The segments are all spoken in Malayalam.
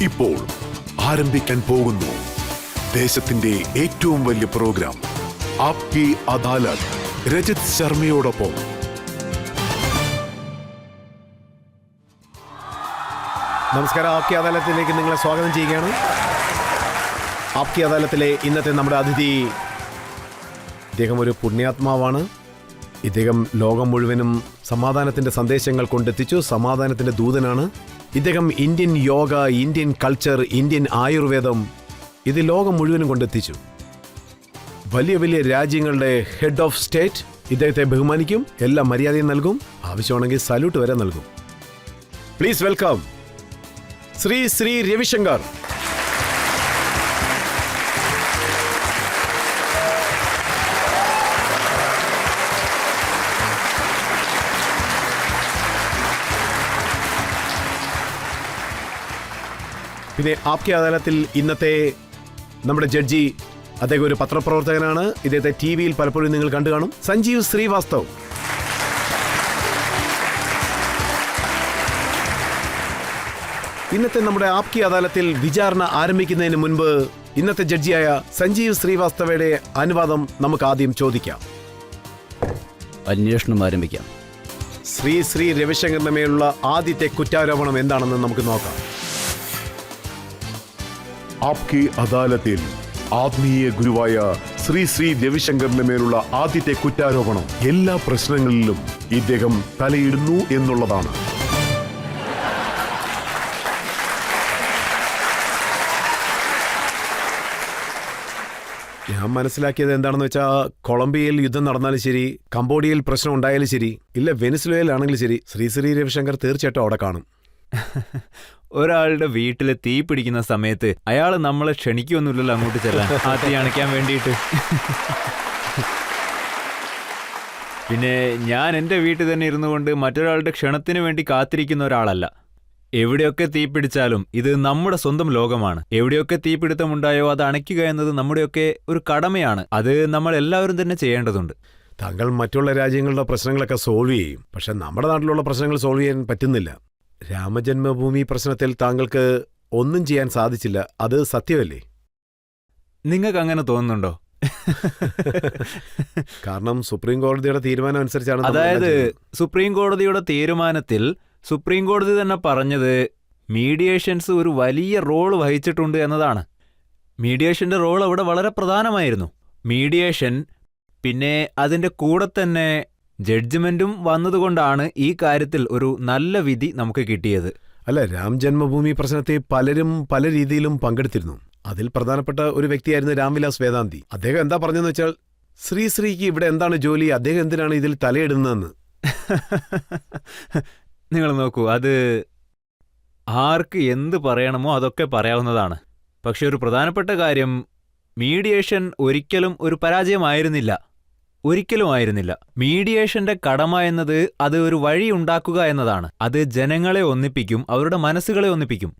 ഇപ്പോൾ ആരംഭിക്കാൻ പോകുന്നു ദേശത്തിന്റെ ഏറ്റവും വലിയ പ്രോഗ്രാം ആപ്കി അദാലത്ത്. രജത് ശർമ്മയോടൊപ്പം. നമസ്കാരം. ആപ്കി അദാലത്തിലേക്ക് നിങ്ങളെ സ്വാഗതം ചെയ്യുകയാണ്. ആപ്കി അദാലത്തിലെ ഇന്നത്തെ നമ്മുടെ അതിഥി, ഇദ്ദേഹം ഒരു പുണ്യാത്മാവാണ്. ഇദ്ദേഹം ലോകം മുഴുവനും സമാധാനത്തിന്റെ സന്ദേശങ്ങൾ കൊണ്ടെത്തിച്ചു. സമാധാനത്തിന്റെ ദൂതനാണ് ഇദ്ദേഹം. Indian yoga, Indian culture, Indian ആയുർവേദം ഇത് ലോകം മുഴുവനും കൊണ്ടെത്തിച്ചു. വലിയ വലിയ രാജ്യങ്ങളുടെ ഹെഡ് ഓഫ് സ്റ്റേറ്റ് ഇദ്ദേഹത്തെ ബഹുമാനിക്കും, എല്ലാ മര്യാദയും നൽകും, ആവശ്യമാണെങ്കിൽ സല്യൂട്ട് വരെ നൽകും. Please welcome Shri Ravishankar. പിന്നെ ആപ്കി അദാലത്തിൽ ഇന്നത്തെ നമ്മുടെ ജഡ്ജി, അദ്ദേഹം ഒരു പത്രപ്രവർത്തകനാണ്. ഇദ്ദേഹത്തെ TV-യിൽ പലപ്പോഴും നിങ്ങൾ കണ്ടു കാണും. സഞ്ജീവ് ശ്രീവാസ്തവ്. ഇന്നത്തെ നമ്മുടെ ആപ്കി അദാലത്തിൽ വിചാരണ ആരംഭിക്കുന്നതിന് മുൻപ് ഇന്നത്തെ ജഡ്ജിയായ സഞ്ജീവ് ശ്രീവാസ്തവയുടെ അനുവാദം നമുക്ക് ആദ്യം ചോദിക്കാം. അന്വേഷണം ആരംഭിക്കാം. ശ്രീ രവിശങ്കറിന്റെ മേലുള്ള ആദ്യത്തെ കുറ്റാരോപണം എന്താണെന്ന് നമുക്ക് നോക്കാം. ആപ്കി അദാലത്തിൽ ആത്മീയ ഗുരുവായ ശ്രീ രവിശങ്കറിന്റെ മേലുള്ള ആദ്യത്തെ കുറ്റാരോപണം എല്ലാ പ്രശ്നങ്ങളിലും ഇദ്ദേഹം തലയിടുന്നു എന്നുള്ളതാണ്. ഞാൻ മനസ്സിലാക്കിയത് എന്താണെന്ന് വെച്ചാൽ, കൊളംബിയയിൽ യുദ്ധം നടന്നാലും ശരി, കംബോഡിയയിൽ പ്രശ്നം ഉണ്ടായാലും ശരി, ഇല്ല വെനിസ്വേലയിലാണെങ്കിലും ശരി, ശ്രീ രവിശങ്കർ തീർച്ചയായിട്ടും അവിടെ കാണും. ഒരാളുടെ വീട്ടിൽ തീ പിടിക്കുന്ന സമയത്ത് അയാൾ നമ്മളെ ക്ഷണിക്കൊന്നുമില്ലല്ലോ അങ്ങോട്ട് ചെല്ലാൻ, ആ തീ അണയ്ക്കാൻ വേണ്ടിയിട്ട്. പിന്നെ ഞാൻ എൻ്റെ വീട്ടിൽ തന്നെ ഇരുന്നു കൊണ്ട് മറ്റൊരാളുടെ ക്ഷണത്തിന് വേണ്ടി കാത്തിരിക്കുന്ന ഒരാളല്ല. എവിടെയൊക്കെ തീ പിടിച്ചാലും ഇത് നമ്മുടെ സ്വന്തം ലോകമാണ്. എവിടെയൊക്കെ തീപിടുത്തമുണ്ടായോ അത് അണയ്ക്കുക എന്നത് നമ്മുടെയൊക്കെ ഒരു കടമയാണ്. അത് നമ്മൾ എല്ലാവരും തന്നെ ചെയ്യേണ്ടതുണ്ട്. താങ്കൾ മറ്റുള്ള രാജ്യങ്ങളുടെ പ്രശ്നങ്ങളൊക്കെ സോൾവ് ചെയ്യും, പക്ഷെ നമ്മുടെ നാട്ടിലുള്ള പ്രശ്നങ്ങൾ സോൾവ് ചെയ്യാൻ പറ്റുന്നില്ല. രാമജന്മഭൂമി പ്രശ്നത്തിൽ താങ്കൾക്ക് ഒന്നും ചെയ്യാൻ സാധിച്ചില്ല, അത് സത്യമല്ലേ? നിങ്ങൾക്ക് അങ്ങനെ തോന്നുന്നുണ്ടോ? കാരണം സുപ്രീം കോടതിയുടെ തീരുമാനം അനുസരിച്ചാണ്. അതായത് സുപ്രീം കോടതിയുടെ തീരുമാനത്തിൽ സുപ്രീം കോടതി തന്നെ പറഞ്ഞത് മീഡിയേഷൻസ് ഒരു വലിയ റോൾ വഹിച്ചിട്ടുണ്ട് എന്നതാണ്. മീഡിയേഷന്റെ റോൾ അവിടെ വളരെ പ്രധാനമായിരുന്നു. മീഡിയേഷൻ, പിന്നെ അതിൻ്റെ കൂടെ തന്നെ ജഡ്ജ്മെന്റും വന്നതുകൊണ്ടാണ് ഈ കാര്യത്തിൽ ഒരു നല്ല വിധി നമുക്ക് കിട്ടിയത്. അല്ല, രാം ജന്മഭൂമി പ്രശ്നത്തിൽ പലരും പല രീതിയിലും പങ്കെടുത്തിരുന്നു. അതിൽ പ്രധാനപ്പെട്ട ഒരു വ്യക്തിയായിരുന്നു രാംവിലാസ് വേദാന്തി. അദ്ദേഹം എന്താ പറഞ്ഞെന്ന് വെച്ചാൽ, ശ്രീക്ക് ഇവിടെ എന്താണ് ജോലി, അദ്ദേഹം എന്തിനാണ് ഇതിൽ തലയിടുന്നതെന്ന്. നിങ്ങൾ നോക്കൂ, അത് ആർക്ക് എന്ത് പറയണമോ അതൊക്കെ പറയാവുന്നതാണ്. പക്ഷെ ഒരു പ്രധാനപ്പെട്ട കാര്യം, മീഡിയേഷൻ ഒരിക്കലും ഒരു പരാജയമായിരുന്നില്ല. ഒരിക്കലും ആയിരുന്നില്ല. മീഡിയേഷന്റെ കടമ എന്നത് അത് ഒരു വഴി ഉണ്ടാക്കുക എന്നതാണ്. അത് ജനങ്ങളെ ഒന്നിപ്പിക്കും, അവരുടെ മനസ്സുകളെ ഒന്നിപ്പിക്കും,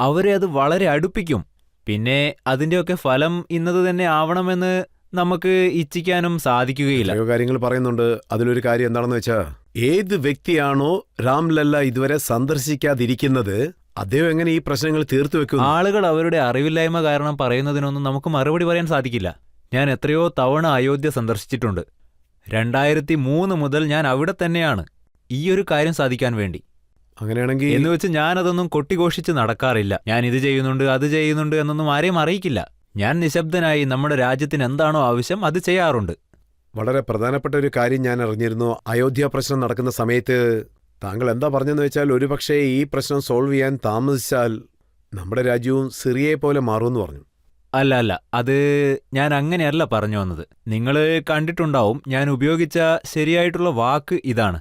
അവരെ അത് വളരെ അടുപ്പിക്കും. പിന്നെ അതിൻ്റെയൊക്കെ ഫലം ഇന്നത് തന്നെ ആവണമെന്ന് നമുക്ക് ഇച്ഛിക്കാനും സാധിക്കുകയില്ല. കാര്യങ്ങൾ പറയുന്നുണ്ട്. അതിലൊരു കാര്യം എന്താണെന്ന് വെച്ചാൽ, ഏത് വ്യക്തിയാണോ രാംലല്ല ഇതുവരെ സന്ദർശിക്കാതിരിക്കുന്നത്, അദ്ദേഹം എങ്ങനെ ഈ പ്രശ്നങ്ങൾ തീർത്തു വെക്കും? ആളുകൾ അവരുടെ അറിവില്ലായ്മ കാരണം പറയുന്നതിനൊന്നും നമുക്ക് മറുപടി പറയാൻ സാധിക്കില്ല. ഞാൻ എത്രയോ തവണ അയോധ്യ സന്ദർശിച്ചിട്ടുണ്ട്. 2003 മുതൽ ഞാൻ അവിടെ തന്നെയാണ് ഈ ഒരു കാര്യം സാധിക്കാൻ വേണ്ടി. അങ്ങനെയാണെങ്കിൽ എന്ന് വെച്ച് ഞാനതൊന്നും കൊട്ടിഘോഷിച്ച് നടക്കാറില്ല. ഞാൻ ഇത് ചെയ്യുന്നുണ്ട് അത് ചെയ്യുന്നുണ്ട് എന്നൊന്നും ആരെയും അറിയിക്കില്ല. ഞാൻ നിശബ്ദനായി നമ്മുടെ രാജ്യത്തിന് എന്താണോ ആവശ്യം അത് ചെയ്യാറുണ്ട്. വളരെ പ്രധാനപ്പെട്ട ഒരു കാര്യം ഞാൻ അറിഞ്ഞിരുന്നു. അയോധ്യ പ്രശ്നം നടക്കുന്ന സമയത്ത് താങ്കൾ എന്താ പറഞ്ഞെന്ന് വെച്ചാൽ, ഒരുപക്ഷെ ഈ പ്രശ്നം സോൾവ് ചെയ്യാൻ താമസിച്ചാൽ നമ്മുടെ രാജ്യവും സിറിയയെ പോലെ മാറുമെന്ന് പറഞ്ഞു. അല്ല, അത് ഞാൻ അങ്ങനെയല്ല പറഞ്ഞു വന്നത്. നിങ്ങൾ കണ്ടിട്ടുണ്ടാവും, ഞാൻ ഉപയോഗിച്ച ശരിയായിട്ടുള്ള വാക്ക് ഇതാണ്.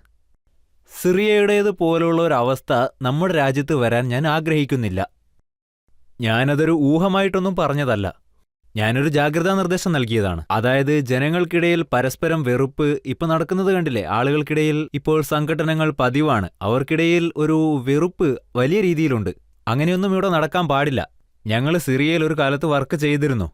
സിറിയയുടേത് പോലുള്ള ഒരവസ്ഥ നമ്മുടെ രാജ്യത്ത് വരാൻ ഞാൻ ആഗ്രഹിക്കുന്നില്ല. ഞാനതൊരു ഊഹമായിട്ടൊന്നും പറഞ്ഞതല്ല. ഞാനൊരു ജാഗ്രതാ നിർദ്ദേശം നൽകിയതാണ്. അതായത് ജനങ്ങൾക്കിടയിൽ പരസ്പരം വെറുപ്പ് ഇപ്പൊ നടക്കുന്നത് കണ്ടില്ലേ? ആളുകൾക്കിടയിൽ ഇപ്പോൾ സംഘടനകൾ പതിവാണ്. അവർക്കിടയിൽ ഒരു വെറുപ്പ് വലിയ രീതിയിലുണ്ട്. അങ്ങനെയൊന്നും ഇവിടെ നടക്കാൻ പാടില്ല. ഞങ്ങൾ സിറിയയിൽ ഒരു കാലത്ത് വർക്ക് ചെയ്തിരുന്നു.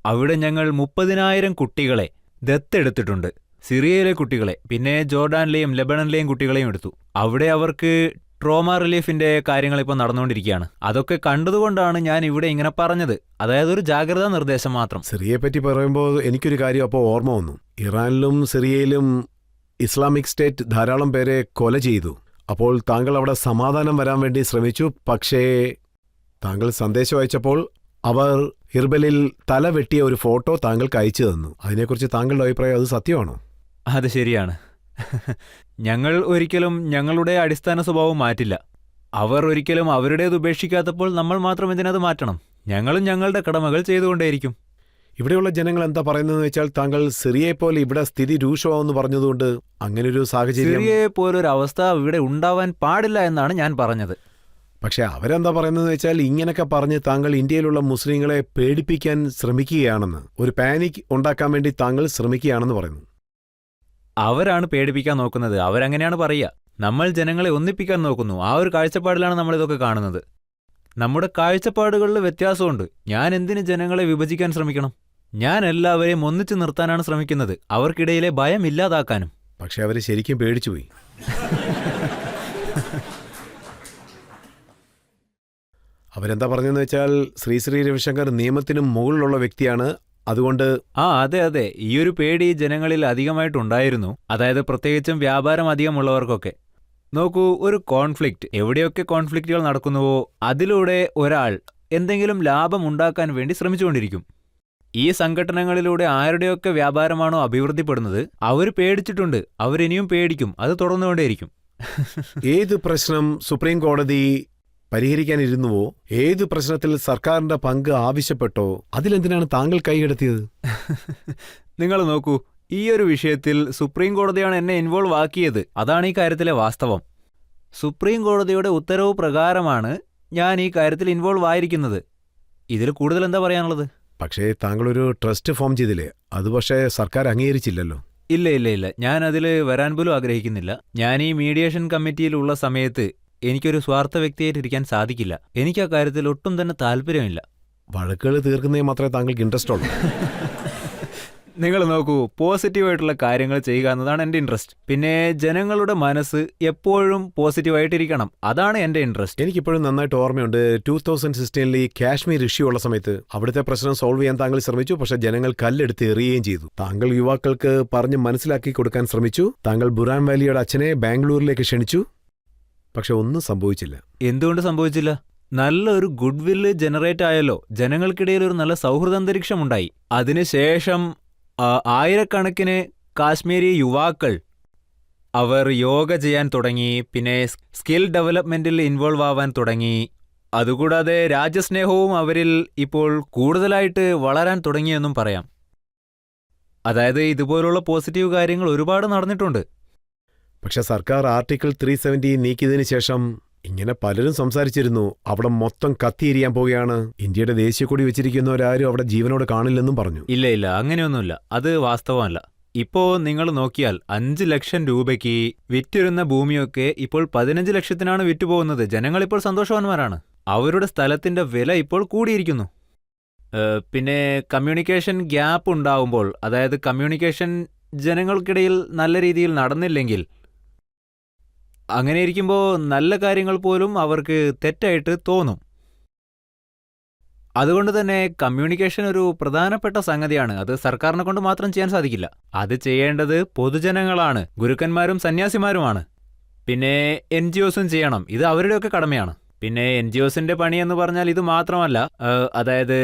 അവിടെ ഞങ്ങൾ 30,000 കുട്ടികളെ ദത്തെടുത്തിട്ടുണ്ട്. സിറിയയിലെ കുട്ടികളെ, പിന്നെ ജോർഡാനിലെയും ലെബണനിലെയും കുട്ടികളെയും എടുത്തു. അവിടെ അവർക്ക് ട്രോമ റിലീഫിന്റെ കാര്യങ്ങൾ ഇപ്പോൾ നടന്നുകൊണ്ടിരിക്കുകയാണ്. അതൊക്കെ കണ്ടതുകൊണ്ടാണ് ഞാൻ ഇവിടെ ഇങ്ങനെ പറഞ്ഞത്. അതായത് ഒരു ജാഗ്രതാ നിർദ്ദേശം മാത്രം. സിറിയയെ പറ്റി പറയുമ്പോൾ എനിക്കൊരു കാര്യം അപ്പോൾ ഓർമ്മ വന്നു. ഇറാനിലും സിറിയയിലും ഇസ്ലാമിക് സ്റ്റേറ്റ് ധാരാളം പേരെ കൊല ചെയ്തു. അപ്പോൾ താങ്കൾ അവിടെ സമാധാനം വരാൻ വേണ്ടി ശ്രമിച്ചു. പക്ഷേ താങ്കൾ സന്ദേശം അയച്ചപ്പോൾ അവർ ഇർബലിൽ തല വെട്ടിയ ഒരു ഫോട്ടോ താങ്കൾക്ക് അയച്ചു തന്നു. അതിനെക്കുറിച്ച് താങ്കളുടെ അഭിപ്രായം അത് സത്യമാണോ? അത് ശരിയാണ്. ഞങ്ങൾ ഒരിക്കലും ഞങ്ങളുടെ അടിസ്ഥാന സ്വഭാവം മാറ്റില്ല. അവർ ഒരിക്കലും അവരുടേത് ഉപേക്ഷിക്കാത്തപ്പോൾ നമ്മൾ മാത്രം ഇതിനത് മാറ്റണം. ഞങ്ങളും ഞങ്ങളുടെ കടമകൾ ചെയ്തുകൊണ്ടേയിരിക്കും. ഇവിടെയുള്ള ജനങ്ങൾ എന്താ പറയുന്നതെന്ന് വെച്ചാൽ താങ്കൾ സിറിയയെപ്പോലെ ഇവിടെ സ്ഥിതി രൂക്ഷമാവെന്ന് പറഞ്ഞതുകൊണ്ട് അങ്ങനൊരു സാഹചര്യം. സിറിയയെ പോലൊരു അവസ്ഥ ഇവിടെ ഉണ്ടാവാൻ പാടില്ല എന്നാണ് ഞാൻ പറഞ്ഞത്. പക്ഷെ അവരെന്താ പറയുന്നതെന്ന് വെച്ചാൽ ഇങ്ങനെയൊക്കെ പറഞ്ഞ് താങ്കൾ ഇന്ത്യയിലുള്ള മുസ്ലിങ്ങളെ പേടിപ്പിക്കാൻ ശ്രമിക്കുകയാണെന്ന്, ഒരു പാനിക് ഉണ്ടാക്കാൻ വേണ്ടി താങ്കൾ ശ്രമിക്കുകയാണെന്ന് പറയുന്നു. അവരാണ് പേടിപ്പിക്കാൻ നോക്കുന്നത്. അവരങ്ങനെയാണ് പറയുക. നമ്മൾ ജനങ്ങളെ ഒന്നിപ്പിക്കാൻ നോക്കുന്നു. ആ ഒരു കാഴ്ചപ്പാടിലാണ് നമ്മളിതൊക്കെ കാണുന്നത്. നമ്മുടെ കാഴ്ചപ്പാടുകളിൽ വ്യത്യാസമുണ്ട്. ഞാൻ എന്തിന് ജനങ്ങളെ വിഭജിക്കാൻ ശ്രമിക്കണം? ഞാൻ എല്ലാവരെയും ഒന്നിച്ചു നിർത്താനാണ് ശ്രമിക്കുന്നത്, അവർക്കിടയിലെ ഭയം ഇല്ലാതാക്കാനും. പക്ഷെ അവർ ശരിക്കും പേടിച്ചുപോയി. അവരെന്താ പറഞ്ഞതെന്ന് വെച്ചാൽ ശ്രീ രവിശങ്കർ നിയമത്തിനും മുകളിലുള്ള വ്യക്തിയാണ്. അതുകൊണ്ട് അതെ അതെ, ഈയൊരു പേടി ജനങ്ങളിൽ അധികമായിട്ടുണ്ടായിരുന്നു. അതായത് പ്രത്യേകിച്ചും വ്യാപാരം അധികമുള്ളവർക്കൊക്കെ. നോക്കൂ, ഒരു കോൺഫ്ലിക്റ്റ്, എവിടെയൊക്കെ കോൺഫ്ലിക്റ്റുകൾ നടക്കുന്നുവോ അതിലൂടെ ഒരാൾ എന്തെങ്കിലും ലാഭം ഉണ്ടാക്കാൻ വേണ്ടി ശ്രമിച്ചുകൊണ്ടിരിക്കും. ഈ സംഘടനകളിലൂടെ ആരുടെയൊക്കെ വ്യാപാരമാണോ അഭിവൃദ്ധിപ്പെടുന്നത് അവർ പേടിച്ചിട്ടുണ്ട്. അവരിനിയും പേടിക്കും. അത് തുടർന്നുകൊണ്ടേയിരിക്കും. ഏത് പ്രശ്നം സുപ്രീം കോടതി പരിഹരിക്കാനിരുന്നുവോ, ഏത് പ്രശ്നത്തിൽ സർക്കാരിന്റെ പങ്ക് ആവശ്യപ്പെട്ടോ അതിലെന്തിനാണ് താങ്കൾ കൈകടത്തിയത്? നിങ്ങൾ നോക്കൂ, ഈയൊരു വിഷയത്തിൽ സുപ്രീം കോടതിയാണ് എന്നെ ഇൻവോൾവ് ആക്കിയത്. അതാണ് ഈ കാര്യത്തിലെ വാസ്തവം. സുപ്രീം കോടതിയുടെ ഉത്തരവ് പ്രകാരമാണ് ഞാൻ ഈ കാര്യത്തിൽ ഇൻവോൾവ് ആയിരിക്കുന്നത്. ഇതിൽ കൂടുതൽ എന്താ പറയാനുള്ളത്? പക്ഷേ താങ്കളൊരു ട്രസ്റ്റ് ഫോം ചെയ്തില്ലേ? അത് പക്ഷേ സർക്കാർ അംഗീകരിച്ചില്ലല്ലോ. ഇല്ല ഇല്ല ഇല്ല, ഞാൻ അതിൽ വരാൻ പോലും ആഗ്രഹിക്കുന്നില്ല. ഞാൻ ഈ മീഡിയേഷൻ കമ്മിറ്റിയിലുള്ള സമയത്ത് എനിക്കൊരു സ്വാർത്ഥ വ്യക്തിയായിട്ടിരിക്കാൻ സാധിക്കില്ല. എനിക്ക് ആ കാര്യത്തിൽ ഒട്ടും തന്നെ താല്പര്യമില്ല. വഴക്കുകൾ തീർക്കുന്നതിൽ മാത്രമേ താങ്കൾക്ക് ഇൻട്രസ്റ്റ് ഉള്ളൂ. നിങ്ങൾ നോക്കൂ, പോസിറ്റീവായിട്ടുള്ള കാര്യങ്ങൾ ചെയ്യുക എന്നതാണ് എൻ്റെ ഇൻട്രസ്റ്റ്. പിന്നെ ജനങ്ങളുടെ മനസ്സ് എപ്പോഴും പോസിറ്റീവായിട്ടിരിക്കണം, അതാണ് എൻ്റെ ഇൻട്രസ്റ്റ്. എനിക്കിപ്പോഴും നന്നായിട്ട് ഓർമ്മയുണ്ട് 2016 കാശ്മീർ ഇഷ്യൂ ഉള്ള സമയത്ത് അവിടുത്തെ പ്രശ്നം സോൾവ് ചെയ്യാൻ താങ്കൾ ശ്രമിച്ചു. പക്ഷേ ജനങ്ങൾ കല്ലെടുത്ത് എറിയുകയും ചെയ്തു. താങ്കൾ യുവാക്കൾക്ക് പറഞ്ഞ് മനസ്സിലാക്കി കൊടുക്കാൻ ശ്രമിച്ചു. താങ്കൾ ബുറാൻ വാലിയുടെ അച്ഛനെ ബാംഗ്ലൂരിലേക്ക് ക്ഷണിച്ചു. പക്ഷെ ഒന്നും സംഭവിച്ചില്ല. എന്തുകൊണ്ട് സംഭവിച്ചില്ല? നല്ലൊരു ഗുഡ് വില്ല് ജനറേറ്റ് ആയല്ലോ. ജനങ്ങൾക്കിടയിൽ ഒരു നല്ല സൗഹൃദാന്തരീക്ഷം ഉണ്ടായി. അതിനുശേഷം ആയിരക്കണക്കിന് കാശ്മീരി യുവാക്കൾ അവർ യോഗ ചെയ്യാൻ തുടങ്ങി. പിന്നെ സ്കിൽ ഡെവലപ്മെന്റിൽ ഇൻവോൾവ് ആവാൻ തുടങ്ങി. അതുകൂടാതെ രാജ്യസ്നേഹവും അവരിൽ ഇപ്പോൾ കൂടുതലായിട്ട് വളരാൻ തുടങ്ങിയെന്നും പറയാം. അതായത് ഇതുപോലുള്ള പോസിറ്റീവ് കാര്യങ്ങൾ ഒരുപാട് നടന്നിട്ടുണ്ട്. പക്ഷെ സർക്കാർ ആർട്ടിക്കിൾ 370 നീക്കിയതിനു ശേഷം ഇങ്ങനെ പലരും സംസാരിച്ചിരുന്നു, അവിടെ മൊത്തം കത്തിയിരിയാൻ പോവുകയാണ്, ഇന്ത്യയുടെ ദേശീയക്കൊടി വെച്ചിരിക്കുന്നവരാരും അവിടെ ജീവനോട് കാണില്ലെന്നും പറഞ്ഞു. ഇല്ല ഇല്ല, അങ്ങനെയൊന്നുമില്ല. അത് വാസ്തവമല്ല. ഇപ്പോ നിങ്ങൾ നോക്കിയാൽ 5 ലക്ഷം രൂപയ്ക്ക് വിറ്റിരുന്ന ഭൂമിയൊക്കെ ഇപ്പോൾ 15 ലക്ഷത്തിനാണ് വിറ്റുപോകുന്നത്. ജനങ്ങളിപ്പോൾ സന്തോഷവാന്മാരാണ്. അവരുടെ സ്ഥലത്തിന്റെ വില ഇപ്പോൾ കൂടിയിരിക്കുന്നു. പിന്നെ കമ്മ്യൂണിക്കേഷൻ ഗ്യാപ്പ് ഉണ്ടാവുമ്പോൾ, അതായത് കമ്മ്യൂണിക്കേഷൻ ജനങ്ങൾക്കിടയിൽ നല്ല രീതിയിൽ നടന്നില്ലെങ്കിൽ, അങ്ങനെ ഇരിക്കുമ്പോൾ നല്ല കാര്യങ്ങൾ പോലും അവർക്ക് തെറ്റായിട്ട് തോന്നും. അതുകൊണ്ട് തന്നെ കമ്മ്യൂണിക്കേഷൻ ഒരു പ്രധാനപ്പെട്ട സംഗതിയാണ്. അത് സർക്കാരിനെ കൊണ്ട് മാത്രം ചെയ്യാൻ സാധിക്കില്ല. അത് ചെയ്യേണ്ടത് പൊതുജനങ്ങളാണ്, ഗുരുക്കന്മാരും സന്യാസിമാരുമാണ്. പിന്നെ NGOസും ചെയ്യണം. ഇത് അവരുടെയൊക്കെ കടമയാണ്. പിന്നെ NGOസിന്റെ പണിയെന്ന് പറഞ്ഞാൽ ഇത് മാത്രമല്ല. അതായത്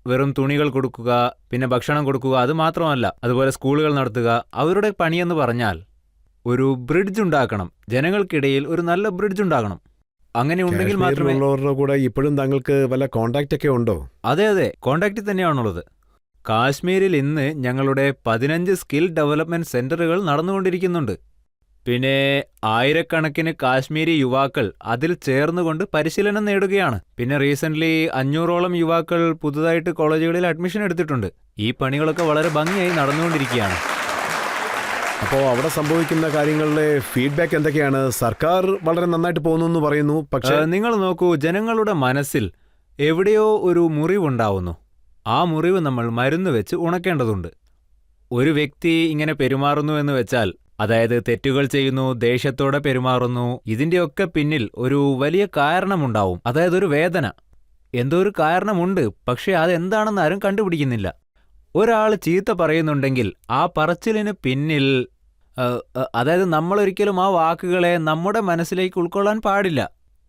വെറും തുണികൾ കൊടുക്കുക, പിന്നെ ഭക്ഷണം കൊടുക്കുക, അത് മാത്രമല്ല. അതുപോലെ സ്കൂളുകൾ നടത്തുക. അവരുടെ പണിയെന്ന് പറഞ്ഞാൽ ഒരു ബ്രിഡ്ജ് ഉണ്ടാക്കണം. ജനങ്ങൾക്കിടയിൽ ഒരു നല്ല ബ്രിഡ്ജ് ഉണ്ടാകണം. അങ്ങനെ ഉണ്ടെങ്കിൽ മാത്രമേ. ഉള്ളവരുടെ കൂടെ ഇപ്പോഴും താങ്കൾക്ക് വല്ല കോണ്ടാക്ട് ഒക്കെ ഉണ്ടോ? അതെ അതെ, കോണ്ടാക്റ്റിൽ തന്നെയാണുള്ളത്. കാശ്മീരിൽ ഇന്ന് ഞങ്ങളുടെ 15 സ്കിൽ ഡെവലപ്മെന്റ് സെന്ററുകൾ നടന്നുകൊണ്ടിരിക്കുന്നുണ്ട്. പിന്നെ ആയിരക്കണക്കിന് കാശ്മീരി യുവാക്കൾ അതിൽ ചേർന്നുകൊണ്ട് പരിശീലനം നേടുകയാണ്. പിന്നെ റീസെന്റ് 500ഓളം യുവാക്കൾ പുതുതായിട്ട് കോളേജുകളിൽ അഡ്മിഷൻ എടുത്തിട്ടുണ്ട്. ഈ പണികളൊക്കെ വളരെ ഭംഗിയായി നടന്നുകൊണ്ടിരിക്കുകയാണ്. അപ്പോൾ അവിടെ സംഭവിക്കുന്ന കാര്യങ്ങളുടെ ഫീഡ്ബാക്ക് എന്തൊക്കെയാണ്? സർക്കാർ വളരെ നന്നായിട്ട് പോകുന്നു എന്ന് പറയുന്നു. പക്ഷേ നിങ്ങൾ നോക്കൂ, ജനങ്ങളുടെ മനസ്സിൽ എവിടെയോ ഒരു മുറിവുണ്ടാവുന്നു. ആ മുറിവ് നമ്മൾ മരുന്ന് വെച്ച് ഉണക്കേണ്ടതുണ്ട്. ഒരു വ്യക്തി ഇങ്ങനെ പെരുമാറുന്നു എന്ന് വെച്ചാൽ അതായത് തെറ്റുകൾ ചെയ്യുന്നു, ദേഷ്യത്തോടെ പെരുമാറുന്നു. ഇതിന്റെയൊക്കെ പിന്നിൽ ഒരു വലിയ കാരണമുണ്ടാവും, അതായത് ഒരു വേദന. എന്തോ ഒരു കാരണമുണ്ട്, പക്ഷെ അതെന്താണെന്ന് ആരും കണ്ടുപിടിക്കുന്നില്ല. ഒരാൾ ചീത്ത പറയുന്നുണ്ടെങ്കിൽ ആ പറച്ചിലിന് പിന്നിൽ അതായത് നമ്മളൊരിക്കലും ആ വാക്കുകളെ നമ്മുടെ മനസ്സിലേക്ക് ഉൾക്കൊള്ളാൻ പാടില്ല.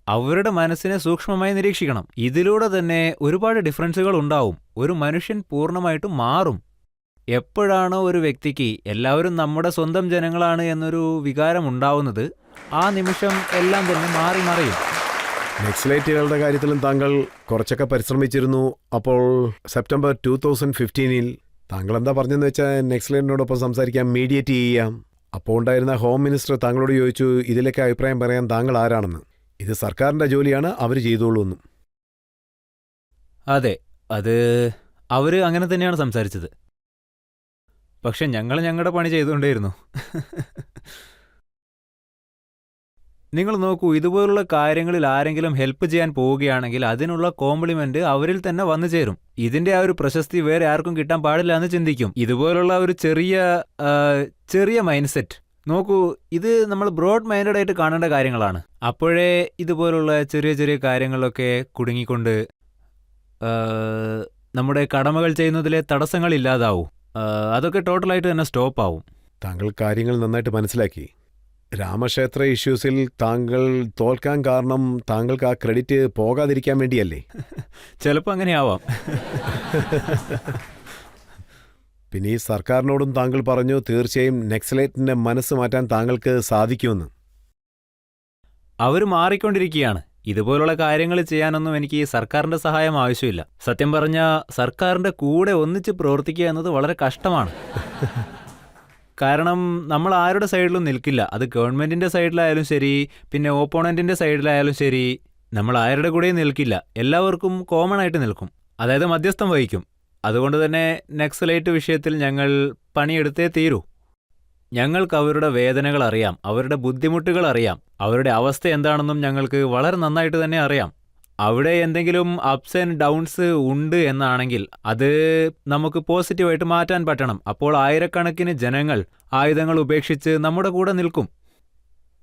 അവരുടെ മനസ്സിനെ സൂക്ഷ്മമായി നിരീക്ഷിക്കണം. ഇതിലൂടെ തന്നെ ഒരുപാട് ഡിഫറൻസുകൾ ഉണ്ടാവും. ഒരു മനുഷ്യൻ പൂർണ്ണമായിട്ടും മാറും. എപ്പോഴാണോ ഒരു വ്യക്തിക്ക് എല്ലാവരും നമ്മുടെ സ്വന്തം ജനങ്ങളാണ് എന്നൊരു വികാരം ഉണ്ടാവുന്നത്, ആ നിമിഷം എല്ലാം തന്നെ മാറി മറിയും. നക്സലൈറ്റുകളുടെ കാര്യത്തിലും താങ്കൾ കുറച്ചൊക്കെ പരിശ്രമിച്ചിരുന്നു. അപ്പോൾ സെപ്റ്റംബർ 2015 താങ്കൾ എന്താ പറഞ്ഞെന്ന് വെച്ചാൽ നക്സലൈറ്റിനോടൊപ്പം സംസാരിക്കാം, മീഡിയേറ്റ് ചെയ്യാം. അപ്പോൾ ഉണ്ടായിരുന്ന ഹോം മിനിസ്റ്റർ താങ്കളോട് ചോദിച്ചു ഇതിലേക്ക് അഭിപ്രായം പറയാൻ താങ്കൾ ആരാണെന്ന്. ഇത് സർക്കാരിൻ്റെ ജോലിയാണ്, അവർ ചെയ്തോളൂ എന്നും. അതെ, അത് അവര് അങ്ങനെ തന്നെയാണ് സംസാരിച്ചത്. പക്ഷെ ഞങ്ങൾ ഞങ്ങളുടെ പണി ചെയ്തുകൊണ്ടേയിരുന്നു. നിങ്ങൾ നോക്കൂ, ഇതുപോലുള്ള കാര്യങ്ങളിൽ ആരെങ്കിലും ഹെൽപ്പ് ചെയ്യാൻ പോവുകയാണെങ്കിൽ അതിനുള്ള കോംപ്ലിമെന്റ് അവരിൽ തന്നെ വന്നു ചേരും. ഇതിന്റെ ആ ഒരു പ്രശസ്തി വേറെ ആർക്കും കിട്ടാൻ പാടില്ല എന്ന് ചിന്തിക്കും. ഇതുപോലുള്ള ഒരു ചെറിയ മൈൻഡ് സെറ്റ് നോക്കൂ, ഇത് നമ്മൾ ബ്രോഡ് മൈൻഡഡ് ആയിട്ട് കാണേണ്ട കാര്യങ്ങളാണ്. അപ്പോഴേ ഇതുപോലുള്ള ചെറിയ ചെറിയ കാര്യങ്ങളിലൊക്കെ കുടുങ്ങിക്കൊണ്ട് നമ്മുടെ കടമകൾ ചെയ്യുന്നതിലെ തടസ്സങ്ങൾ ഇല്ലാതാവും. അതൊക്കെ ടോട്ടലായിട്ട് തന്നെ സ്റ്റോപ്പ് ആവും. താങ്കൾ കാര്യങ്ങൾ നന്നായിട്ട് മനസ്സിലാക്കി. രാമക്ഷേത്ര ഇഷ്യൂസിൽ താങ്കൾ തോൽക്കാൻ കാരണം താങ്കൾക്ക് ആ ക്രെഡിറ്റ് പോകാതിരിക്കാൻ വേണ്ടിയല്ലേ? ചിലപ്പോൾ അങ്ങനെയാവാം. പിന്നെ ഈ സർക്കാരിനോടും താങ്കൾ പറഞ്ഞു തീർച്ചയായും നക്സലൈറ്റിന്റെ മനസ്സ് മാറ്റാൻ താങ്കൾക്ക് സാധിക്കുമെന്ന്. അവർ മാറിക്കൊണ്ടിരിക്കുകയാണ്. ഇതുപോലുള്ള കാര്യങ്ങൾ ചെയ്യാനൊന്നും എനിക്ക് സർക്കാരിന്റെ സഹായം ആവശ്യമില്ല. സത്യം പറഞ്ഞാൽ സർക്കാരിന്റെ കൂടെ ഒന്നിച്ച് പ്രവർത്തിക്കുക എന്നത് വളരെ കഷ്ടമാണ്. കാരണം നമ്മൾ ആരുടെ സൈഡിലും നിൽക്കില്ല. അത് ഗവൺമെന്റിന്റെ സൈഡിലായാലും ശരി, പിന്നെ ഓപ്പോണന്റിന്റെ സൈഡിലായാലും ശരി, നമ്മൾ ആരുടെ കൂടെയും നിൽക്കില്ല. എല്ലാവർക്കും കോമൺ ആയിട്ട് നിൽക്കും, അതായത് മധ്യസ്ഥം വഹിക്കും. അതുകൊണ്ട് തന്നെ നക്സലൈറ്റ് വിഷയത്തിൽ ഞങ്ങൾ പണിയെടുത്തേ തീരൂ. ഞങ്ങൾക്ക് അവരുടെ വേദനകൾ അറിയാം, അവരുടെ ബുദ്ധിമുട്ടുകൾ അറിയാം, അവരുടെ അവസ്ഥ എന്താണെന്നും ഞങ്ങൾക്ക് വളരെ നന്നായിട്ട് തന്നെ അറിയാം. അവിടെ എന്തെങ്കിലും അപ്സ് ആൻഡ് ഡൗൺസ് ഉണ്ട് എന്നാണെങ്കിൽ അത് നമുക്ക് പോസിറ്റീവായിട്ട് മാറ്റാൻ പറ്റണം. അപ്പോൾ ആയിരക്കണക്കിന് ജനങ്ങൾ ആയുധങ്ങൾ ഉപേക്ഷിച്ച് നമ്മുടെ കൂടെ നിൽക്കും.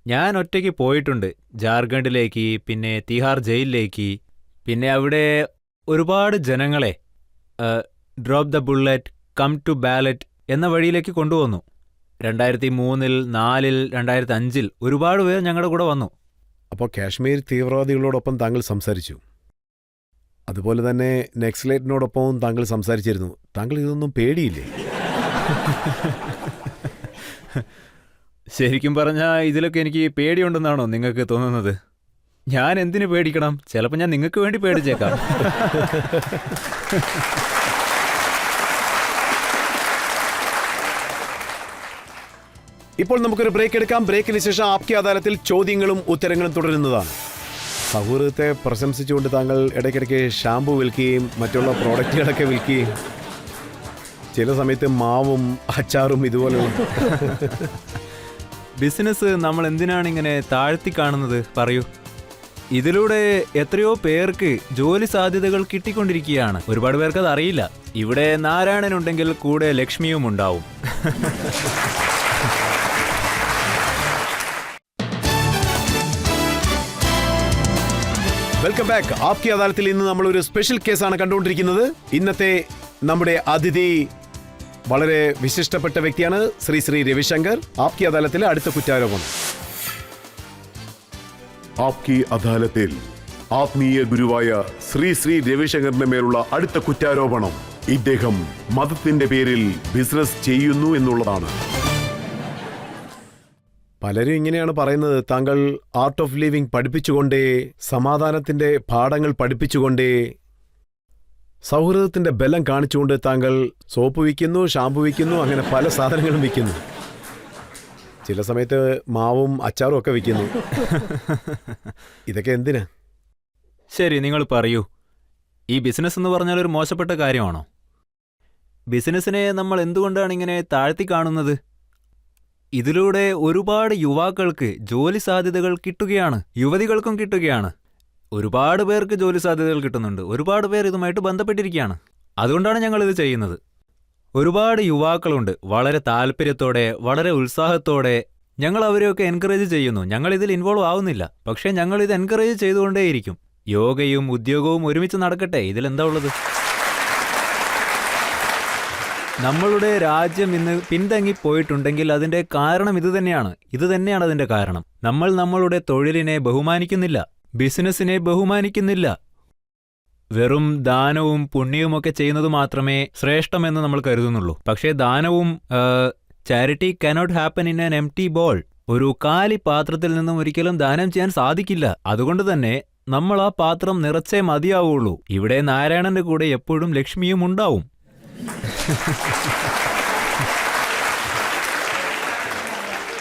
ഞാൻ ഒറ്റയ്ക്ക് പോയിട്ടുണ്ട് ജാർഖണ്ഡിലേക്ക്, പിന്നെ തിഹാർ ജയിലിലേക്ക്. പിന്നെ അവിടെ ഒരുപാട് ജനങ്ങളെ drop the bullet, come to ballot എന്ന വഴിയിലേക്ക് കൊണ്ടുവന്നു. 2003, 2004, 2005 ഒരുപാട് പേർ ഞങ്ങളുടെ കൂടെ വന്നു. അപ്പോൾ കാശ്മീർ തീവ്രവാദികളോടൊപ്പം താങ്കൾ സംസാരിച്ചു. അതുപോലെ തന്നെ നക്സലൈറ്റിനോടൊപ്പവും താങ്കൾ സംസാരിച്ചിരുന്നു. താങ്കൾ ഇതൊന്നും പേടിയില്ലേ? ശരിക്കും പറഞ്ഞാൽ ഇതിലൊക്കെ എനിക്ക് പേടിയുണ്ടെന്നാണോ നിങ്ങൾക്ക് തോന്നുന്നത്? ഞാൻ എന്തിനു പേടിക്കണം? ചിലപ്പോൾ ഞാൻ നിങ്ങൾക്ക് വേണ്ടി പേടിച്ചേക്കാം. ഇപ്പോൾ നമുക്കൊരു ബ്രേക്ക് എടുക്കാം. ബ്രേക്കിന് ശേഷം ആപ്കി അദാലത്തിൽ ചോദ്യങ്ങളും ഉത്തരങ്ങളും തുടരുന്നതാണ്. സൗഹൃദത്തെ പ്രശംസിച്ചുകൊണ്ട് താങ്കൾ ഇടയ്ക്കിടയ്ക്ക് ഷാമ്പു വിൽക്കുകയും മറ്റുള്ള പ്രോഡക്റ്റുകളൊക്കെ വിൽക്കുകയും ചില സമയത്ത് മാവും അച്ചാറും ഇതുപോലെയുള്ള ബിസിനസ് നമ്മൾ എന്തിനാണ് ഇങ്ങനെ താഴ്ത്തി കാണുന്നത്? പറയൂ. ഇതിലൂടെ എത്രയോ പേർക്ക് ജോലി സാധ്യതകൾ കിട്ടിക്കൊണ്ടിരിക്കുകയാണ്. ഒരുപാട് പേർക്ക് അത് അറിയില്ല. ഇവിടെ നാരായണനുണ്ടെങ്കിൽ കൂടെ ലക്ഷ്മിയും ഉണ്ടാവും. Welcome back. ആപ്കി അദാലത്തിൽ ഇന്ന് നമ്മളൊരു സ്പെഷ്യൽ കേസാണ് കണ്ടുകൊണ്ടിരിക്കുന്നത്. ഇന്നത്തെ നമ്മുടെ അതിഥി വളരെ വിശിഷ്ടപ്പെട്ട വ്യക്തിയാണ്, ശ്രീ രവിശങ്കർ. ആപ്കി അദാലത്തിലെ അടുത്ത കുറ്റാരോപണം. ആപ്കി അദാലത്തിൽ ആത്മീയ ഗുരുവായ ശ്രീ രവിശങ്കറിന്റെ മേലുള്ള അടുത്ത കുറ്റാരോപണം ഇദ്ദേഹം മതത്തിന്റെ പേരിൽ ബിസിനസ് ചെയ്യുന്നു എന്നുള്ളതാണ്. പലരും ഇങ്ങനെയാണ് പറയുന്നത്, താങ്കൾ ആർട്ട് ഓഫ് ലിവിംഗ് പഠിപ്പിച്ചുകൊണ്ടേ, സമാധാനത്തിന്റെ പാഠങ്ങൾ പഠിപ്പിച്ചുകൊണ്ടേ, സൗഹൃദത്തിന്റെ ബലം കാണിച്ചുകൊണ്ട് താങ്കൾ സോപ്പ് വിൽക്കുന്നു, ഷാമ്പു വിൽക്കുന്നു, അങ്ങനെ പല സാധനങ്ങളും വിൽക്കുന്നു. ചില സമയത്ത് മാവും അച്ചാറും ഒക്കെ വിൽക്കുന്നു. ഇതൊക്കെ എന്തിനാ? ശരി, നിങ്ങൾ പറയൂ. ഈ ബിസിനസ് എന്ന് പറഞ്ഞാൽ ഒരു മോശപ്പെട്ട കാര്യമാണോ? ബിസിനസ്സിനെ നമ്മൾ എന്തുകൊണ്ടാണ് ഇങ്ങനെ താഴ്ത്തി കാണുന്നത്? ഇതിലൂടെ ഒരുപാട് യുവാക്കൾക്ക് ജോലി സാധ്യതകൾ കിട്ടുകയാണ്, യുവതികൾക്കും കിട്ടുകയാണ്. ഒരുപാട് പേർക്ക് ജോലി സാധ്യതകൾ കിട്ടുന്നുണ്ട്. ഒരുപാട് പേർ ഇതുമായിട്ട് ബന്ധപ്പെട്ടിരിക്കുകയാണ്. അതുകൊണ്ടാണ് ഞങ്ങൾ ഇത് ചെയ്യുന്നത്. ഒരുപാട് യുവാക്കളുണ്ട് വളരെ താല്പര്യത്തോടെ വളരെ ഉത്സാഹത്തോടെ. ഞങ്ങൾ അവരെയൊക്കെ എൻകറേജ് ചെയ്യുന്നു. ഞങ്ങൾ ഇതിൽ ഇൻവോൾവ് ആവുന്നില്ല, പക്ഷേ ഞങ്ങൾ ഇത് എൻകറേജ് ചെയ്തുകൊണ്ടേയിരിക്കും. യോഗയും ഉദ്യോഗവും ഒരുമിച്ച് നടക്കട്ടെ, ഇതിലെന്താ ഉള്ളത്? നമ്മളുടെ രാജ്യം ഇന്ന് പിന്തങ്ങിപ്പോയിട്ടുണ്ടെങ്കിൽ അതിന്റെ കാരണം ഇത് തന്നെയാണ് അതിന്റെ കാരണം. നമ്മൾ നമ്മളുടെ തൊഴിലിനെ ബഹുമാനിക്കുന്നില്ല, ബിസിനസ്സിനെ ബഹുമാനിക്കുന്നില്ല. വെറും ദാനവും പുണ്യവുമൊക്കെ ചെയ്യുന്നത് മാത്രമേ ശ്രേഷ്ഠമെന്ന് നമ്മൾ കരുതുന്നുള്ളൂ. പക്ഷേ ദാനവും charity cannot happen in an empty bowl. ഒരു കാലി പാത്രത്തിൽ നിന്നും ഒരിക്കലും ദാനം ചെയ്യാൻ സാധിക്കില്ല. അതുകൊണ്ട് തന്നെ നമ്മൾ ആ പാത്രം നിറച്ചേ മതിയാവുള്ളൂ. ഇവിടെ നാരായണന്റെ കൂടെ എപ്പോഴും ലക്ഷ്മിയും ഉണ്ടാവും.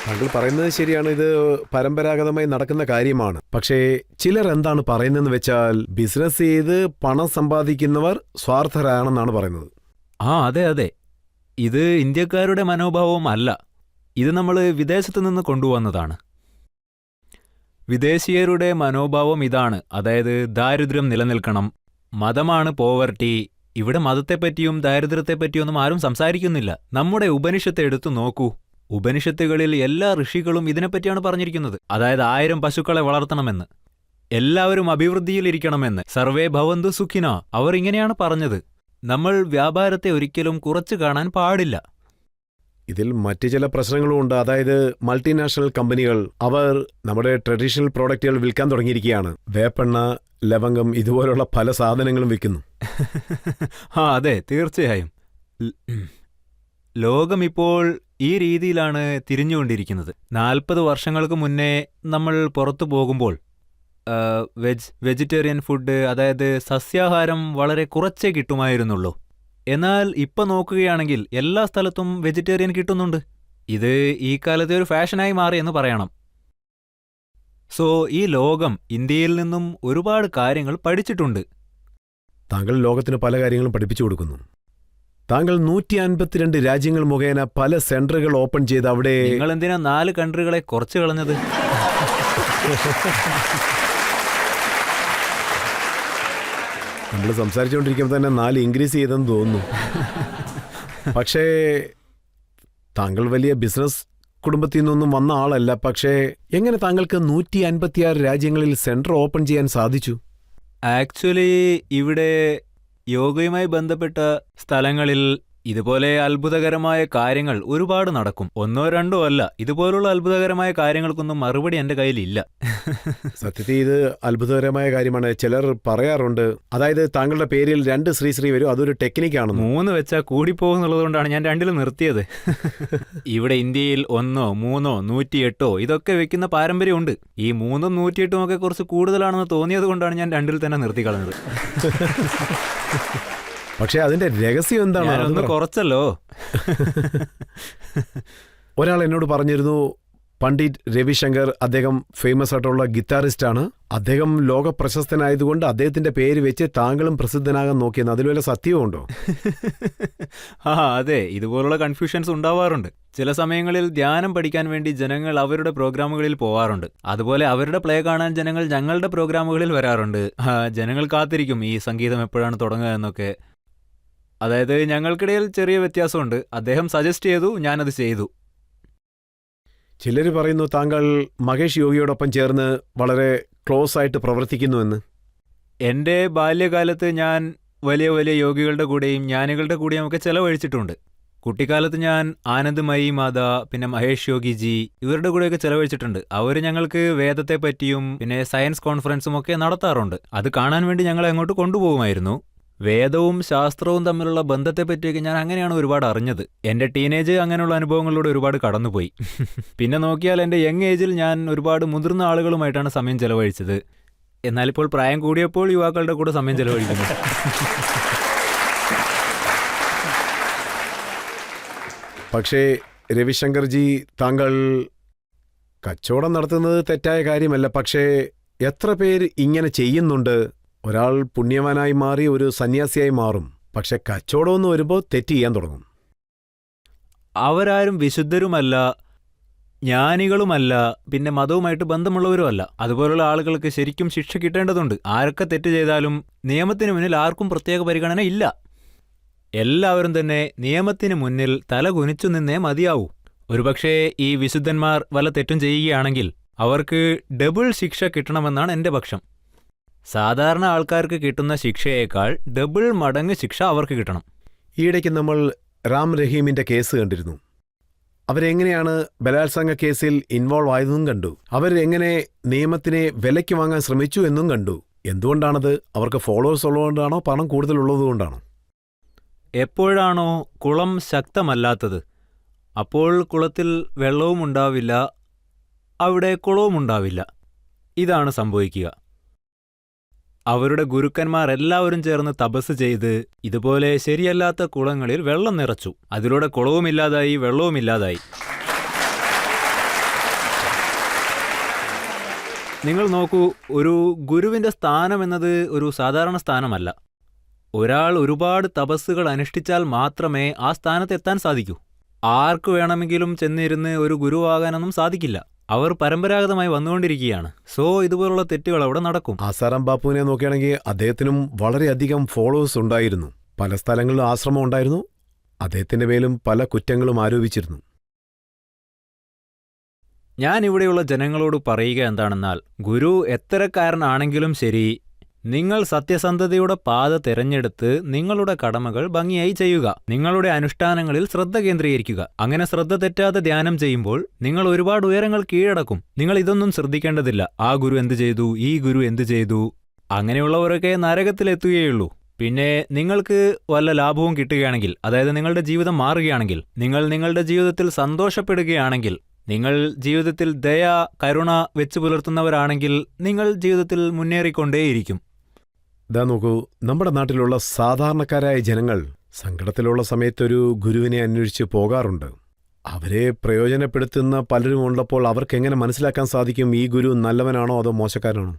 താങ്കൾ പറയുന്നത് ശരിയാണ്, ഇത് പരമ്പരാഗതമായി നടക്കുന്ന കാര്യമാണ്. പക്ഷേ ചിലർ എന്താണ് പറയുന്നതെന്ന് വെച്ചാൽ ബിസിനസ് ചെയ്ത് പണം സമ്പാദിക്കുന്നവർ സ്വാർത്ഥരാണെന്നാണ് പറയുന്നത്. അതെ. ഇത് ഇന്ത്യക്കാരുടെ മനോഭാവവും അല്ല. ഇത് നമ്മൾ വിദേശത്തു നിന്ന് കൊണ്ടുവന്നതാണ്. വിദേശീയരുടെ മനോഭാവം ഇതാണ്, അതായത് ദാരിദ്ര്യം നിലനിൽക്കണം, മതമാണ് പോവർട്ടി. ഇവിടെ മതത്തെപ്പറ്റിയും ദാരിദ്ര്യത്തെപ്പറ്റിയൊന്നും ആരും സംസാരിക്കുന്നില്ല. നമ്മുടെ ഉപനിഷത്ത് എടുത്തു നോക്കൂ. ഉപനിഷത്തുകളിൽ എല്ലാ ഋഷികളും ഇതിനെപ്പറ്റിയാണ് പറഞ്ഞിരിക്കുന്നത്. അതായത് 1000 പശുക്കളെ വളർത്തണമെന്ന്, എല്ലാവരും അഭിവൃദ്ധിയിലിരിക്കണമെന്ന്, സർവേ ഭവന്തു സുഖിന. അവർ ഇങ്ങനെയാണ് പറഞ്ഞത്. നമ്മൾ വ്യാപാരത്തെ ഒരിക്കലും കുറച്ചു കാണാൻ പാടില്ല. ഇതിൽ മറ്റു ചില പ്രശ്നങ്ങളും ഉണ്ട്. അതായത് മൾട്ടിനാഷണൽ കമ്പനികൾ അവർ നമ്മുടെ ട്രഡീഷണൽ പ്രോഡക്റ്റുകൾ വിൽക്കാൻ തുടങ്ങിയിരിക്കുകയാണ്. വേപ്പെണ്ണ, ലവംഗം ഇതുപോലുള്ള പല സാധനങ്ങളും വിൽക്കുന്നു. അതെ, തീർച്ചയായും. ലോകം ഇപ്പോൾ ഈ രീതിയിലാണ് തിരിഞ്ഞുകൊണ്ടിരിക്കുന്നത്. 40 വർഷങ്ങൾക്ക് മുന്നേ നമ്മൾ പുറത്തു പോകുമ്പോൾ വെജിറ്റേറിയൻ ഫുഡ്, അതായത് സസ്യാഹാരം വളരെ കുറച്ചേ കിട്ടുമായിരുന്നുള്ളൂ. എന്നാൽ ഇപ്പം നോക്കുകയാണെങ്കിൽ എല്ലാ സ്ഥലത്തും വെജിറ്റേറിയൻ കിട്ടുന്നുണ്ട്. ഇത് ഈ കാലത്തെ ഒരു ഫാഷനായി മാറിയെന്ന് പറയണം. സോ ഈ ലോകം ഇന്ത്യയിൽ നിന്നും ഒരുപാട് കാര്യങ്ങൾ പഠിച്ചിട്ടുണ്ട്. താങ്കൾ ലോകത്തിന് പല കാര്യങ്ങളും പഠിപ്പിച്ചു കൊടുക്കുന്നു. താങ്കൾ 152 രാജ്യങ്ങൾ മുഖേന പല സെന്ററുകൾ ഓപ്പൺ ചെയ്ത് അവിടെ നിങ്ങൾ എന്തിനാ 4 കൺട്രികളെ കുറച്ച് കളഞ്ഞത്? നമ്മൾ സംസാരിച്ചുകൊണ്ടിരിക്കുമ്പോൾ തന്നെ 4 ഇൻക്രീസ് ചെയ്തെന്ന് തോന്നുന്നു. പക്ഷേ താങ്കൾ വലിയ ബിസിനസ് കുടുംബത്തിൽ നിന്നൊന്നും വന്ന ആളല്ല. പക്ഷേ എങ്ങനെ താങ്കൾക്ക് 156 രാജ്യങ്ങളിൽ സെന്റർ ഓപ്പൺ ചെയ്യാൻ സാധിച്ചു? ആക്ച്വലി ഇവിടെ യോഗയുമായി ബന്ധപ്പെട്ട സ്ഥലങ്ങളിൽ ഇതുപോലെ അത്ഭുതകരമായ കാര്യങ്ങൾ ഒരുപാട് നടക്കും. 1 or 2 അല്ല, ഇതുപോലുള്ള അത്ഭുതകരമായ കാര്യങ്ങൾക്കൊന്നും മറുപടി എന്റെ കയ്യിലില്ല. സത്യത്തിൽ ഇത് അത്ഭുതകരമായ കാര്യമാണ്. ചിലർ പറയാറുണ്ട്, അതായത് താങ്കളുടെ പേരിൽ 2 ശ്രീ വരും, അതൊരു ടെക്നിക്കാണെന്ന്. 3 വെച്ചാൽ കൂടിപ്പോകുന്നുള്ളതുകൊണ്ടാണ് ഞാൻ 2 നിർത്തിയത്. ഇവിടെ ഇന്ത്യയിൽ 1, 3, 108 ഇതൊക്കെ വെക്കുന്ന പാരമ്പര്യമുണ്ട്. ഈ 3ഉം 108ഉം ഒക്കെ കുറച്ച് കൂടുതലാണെന്ന് തോന്നിയത് കൊണ്ടാണ് ഞാൻ 2 തന്നെ നിർത്തിക്കളഞ്ഞത്. പക്ഷെ അതിന്റെ രഹസ്യം എന്താണ്? അതൊന്ന് കുറച്ചല്ലോ. ഒരാൾ എന്നോട് പറഞ്ഞിരുന്നു, പണ്ഡിറ്റ് രവിശങ്കർ, അദ്ദേഹം ഫേമസ് ആയിട്ടുള്ള ഗിറ്റാറിസ്റ്റ് ആണ്. അദ്ദേഹം ലോക പ്രശസ്തനായതുകൊണ്ട് അദ്ദേഹത്തിന്റെ പേര് വെച്ച് താങ്കളും പ്രസിദ്ധനാകാൻ നോക്കിയെന്ന്. അതിൽ വല്ല സത്യവുമുണ്ടോ? അതെ, ഇതുപോലുള്ള കൺഫ്യൂഷൻസ് ഉണ്ടാവാറുണ്ട്. ചില സമയങ്ങളിൽ ധ്യാനം പഠിക്കാൻ വേണ്ടി ജനങ്ങൾ അവരുടെ പ്രോഗ്രാമുകളിൽ പോവാറുണ്ട്. അതുപോലെ അവരുടെ പ്ലേ കാണാൻ ജനങ്ങൾ ഞങ്ങളുടെ പ്രോഗ്രാമുകളിൽ വരാറുണ്ട്. ജനങ്ങൾ കാത്തിരിക്കും ഈ സംഗീതം എപ്പോഴാണ് തുടങ്ങുക എന്നൊക്കെ. അതായത് ഞങ്ങൾക്കിടയിൽ ചെറിയ വ്യത്യാസമുണ്ട്. അദ്ദേഹം സജസ്റ്റ് ചെയ്തു, ഞാനത് ചെയ്തു. ചിലർ പറയുന്നു താങ്കൾ മഹേഷ് യോഗിയോടൊപ്പം ചേർന്ന് വളരെ ക്ലോസ് ആയിട്ട് പ്രവർത്തിക്കുന്നുവെന്ന്. എൻ്റെ ബാല്യകാലത്ത് ഞാൻ വലിയ വലിയ യോഗികളുടെ കൂടെയും ജ്ഞാനികളുടെ കൂടെയും ഒക്കെ ചെലവഴിച്ചിട്ടുണ്ട്. കുട്ടിക്കാലത്ത് ഞാൻ ആനന്ദ്മയി മാത, പിന്നെ മഹേഷ് യോഗിജി, ഇവരുടെ കൂടെയൊക്കെ ചെലവഴിച്ചിട്ടുണ്ട്. അവർ ഞങ്ങൾക്ക് വേദത്തെ പറ്റിയും പിന്നെ സയൻസ് കോൺഫറൻസും ഒക്കെ നടത്താറുണ്ട്. അത് കാണാൻ വേണ്ടി ഞങ്ങളെ അങ്ങോട്ട് കൊണ്ടുപോകുമായിരുന്നു. വേദവും ശാസ്ത്രവും തമ്മിലുള്ള ബന്ധത്തെപ്പറ്റിയൊക്കെ ഞാൻ അങ്ങനെയാണ് ഒരുപാട് അറിഞ്ഞത്. എൻ്റെ ടീനേജ് അങ്ങനെയുള്ള അനുഭവങ്ങളിലൂടെ ഒരുപാട് കടന്നുപോയി. പിന്നെ നോക്കിയാൽ എൻ്റെ യങ് ഏജിൽ ഞാൻ ഒരുപാട് മുതിർന്ന ആളുകളുമായിട്ടാണ് സമയം ചെലവഴിച്ചത്. എന്നാലിപ്പോൾ പ്രായം കൂടിയപ്പോൾ യുവാക്കളുടെ കൂടെ സമയം ചെലവഴിക്കുന്നു. പക്ഷേ രവിശങ്കർജി, താങ്കൾ കച്ചവടം നടത്തുന്നത് തെറ്റായ കാര്യമല്ല. പക്ഷേ എത്ര പേര് ഇങ്ങനെ ചെയ്യുന്നുണ്ട്? ഒരാൾ പുണ്യവാനായി മാറി ഒരു സന്യാസിയായി മാറും, പക്ഷെ കച്ചവടമെന്ന് വരുമ്പോൾ തെറ്റ് ചെയ്യാൻ തുടങ്ങും. അവരാരും വിശുദ്ധരുമല്ല, ജ്ഞാനികളുമല്ല, പിന്നെ മതവുമായിട്ട് ബന്ധമുള്ളവരുമല്ല. അതുപോലുള്ള ആളുകൾക്ക് ശരിക്കും ശിക്ഷ കിട്ടേണ്ടതുണ്ട്. ആരൊക്കെ തെറ്റ് ചെയ്താലും നിയമത്തിന് മുന്നിൽ ആർക്കും പ്രത്യേക പരിഗണന ഇല്ല. എല്ലാവരും തന്നെ നിയമത്തിന് മുന്നിൽ തല കുനിച്ചു നിന്നേ മതിയാവൂ. ഒരുപക്ഷേ ഈ വിശുദ്ധന്മാർ വല്ല തെറ്റും ചെയ്യുകയാണെങ്കിൽ അവർക്ക് ഡബിൾ ശിക്ഷ കിട്ടണമെന്നാണ് എൻ്റെ പക്ഷം. സാധാരണ ആൾക്കാർക്ക് കിട്ടുന്ന ശിക്ഷയേക്കാൾ ഡബിൾ മടങ്ങ് ശിക്ഷ അവർക്ക് കിട്ടണം. ഈയിടയ്ക്ക് നമ്മൾ റാം റഹീമിന്റെ കേസ് കണ്ടിരുന്നു. അവരെങ്ങനെയാണ് ബലാത്സംഗ കേസിൽ ഇൻവോൾവ് ആയതെന്നും കണ്ടു. അവരെങ്ങനെ നിയമത്തിനെ വിലയ്ക്ക് വാങ്ങാൻ ശ്രമിച്ചു എന്നും കണ്ടു. എന്തുകൊണ്ടാണത്? അവർക്ക് ഫോളോവേഴ്സ് ഉള്ളതുകൊണ്ടാണോ, പണം കൂടുതലുള്ളതുകൊണ്ടാണോ? എപ്പോഴാണോ കുളം ശക്തമല്ലാത്തത് അപ്പോൾ കുളത്തിൽ വെള്ളവും ഉണ്ടാവില്ല, അവിടെ കുളവും ഉണ്ടാവില്ല. ഇതാണ് സംഭവിക്കുക. അവരുടെ ഗുരുക്കന്മാർ എല്ലാവരും ചേർന്ന് തപസ് ചെയ്ത് ഇതുപോലെ ശരിയല്ലാത്ത കുളങ്ങളിൽ വെള്ളം നിറച്ചു. അതിലൂടെ കുളവുമില്ലാതായി, വെള്ളവുമില്ലാതായി. നിങ്ങൾ നോക്കൂ, ഒരു ഗുരുവിന്റെ സ്ഥാനം എന്നത് ഒരു സാധാരണ സ്ഥാനമല്ല. ഒരാൾ ഒരുപാട് തപസ്സുകൾ അനുഷ്ഠിച്ചാൽ മാത്രമേ ആ സ്ഥാനത്തെത്താൻ സാധിക്കൂ. ആർക്കു വേണമെങ്കിലും ചെന്നിരുന്ന് ഒരു ഗുരുവാകാനൊന്നും സാധിക്കില്ല. അവർ പരമ്പരാഗതമായി വന്നുകൊണ്ടിരിക്കുകയാണ്. സോ ഇതുപോലുള്ള തെറ്റുകൾ അവിടെ നടക്കും. ആസാറാം ബാപ്പുവിനെ നോക്കുകയാണെങ്കിൽ അദ്ദേഹത്തിനും വളരെയധികം ഫോളോവേഴ്സ് ഉണ്ടായിരുന്നു. പല സ്ഥലങ്ങളിലും ആശ്രമം ഉണ്ടായിരുന്നു. അദ്ദേഹത്തിന്റെ മേലും പല കുറ്റങ്ങളും ആരോപിച്ചിരുന്നു. ഞാൻ ഇവിടെയുള്ള ജനങ്ങളോട് പറയുക എന്താണെന്നാൽ, ഗുരു എത്തരക്കാരനാണെങ്കിലും ശരി, നിങ്ങൾ സത്യസന്ധതയുടെ പാത തിരഞ്ഞെടുത്ത് നിങ്ങളുടെ കടമകൾ ഭംഗിയായി ചെയ്യുക. നിങ്ങളുടെ അനുഷ്ഠാനങ്ങളിൽ ശ്രദ്ധ കേന്ദ്രീകരിക്കുക. അങ്ങനെ ശ്രദ്ധ തെറ്റാതെ ധ്യാനം ചെയ്യുമ്പോൾ നിങ്ങൾ ഒരുപാട് ഉയരങ്ങൾ കീഴടക്കും. നിങ്ങൾ ഇതൊന്നും ശ്രദ്ധിക്കേണ്ടതില്ല. ആ ഗുരു എന്തു ചെയ്തു, ഈ ഗുരു എന്തു ചെയ്തു, അങ്ങനെയുള്ളവരൊക്കെ നരകത്തിലെത്തുകയുള്ളൂ. പിന്നെ നിങ്ങൾക്ക് വല്ല ലാഭവും കിട്ടുകയാണെങ്കിൽ, അതായത് നിങ്ങളുടെ ജീവിതം മാറുകയാണെങ്കിൽ, നിങ്ങൾ നിങ്ങളുടെ ജീവിതത്തിൽ സന്തോഷപ്പെടുകയാണെങ്കിൽ, നിങ്ങൾ ജീവിതത്തിൽ ദയ, കരുണ വെച്ചു പുലർത്തുന്നവരാണെങ്കിൽ നിങ്ങൾ ജീവിതത്തിൽ മുന്നേറിക്കൊണ്ടേയിരിക്കും. ഇതാ നോക്കൂ, നമ്മുടെ നാട്ടിലുള്ള സാധാരണക്കാരായ ജനങ്ങൾ സങ്കടത്തിലുള്ള സമയത്തൊരു ഗുരുവിനെ അന്വേഷിച്ച് പോകാറുണ്ട്. അവരെ പ്രയോജനപ്പെടുത്തുന്ന പലരും ഉള്ളപ്പോൾ അവർക്കെങ്ങനെ മനസ്സിലാക്കാൻ സാധിക്കും ഈ ഗുരു നല്ലവനാണോ അതോ മോശക്കാരനാണോ?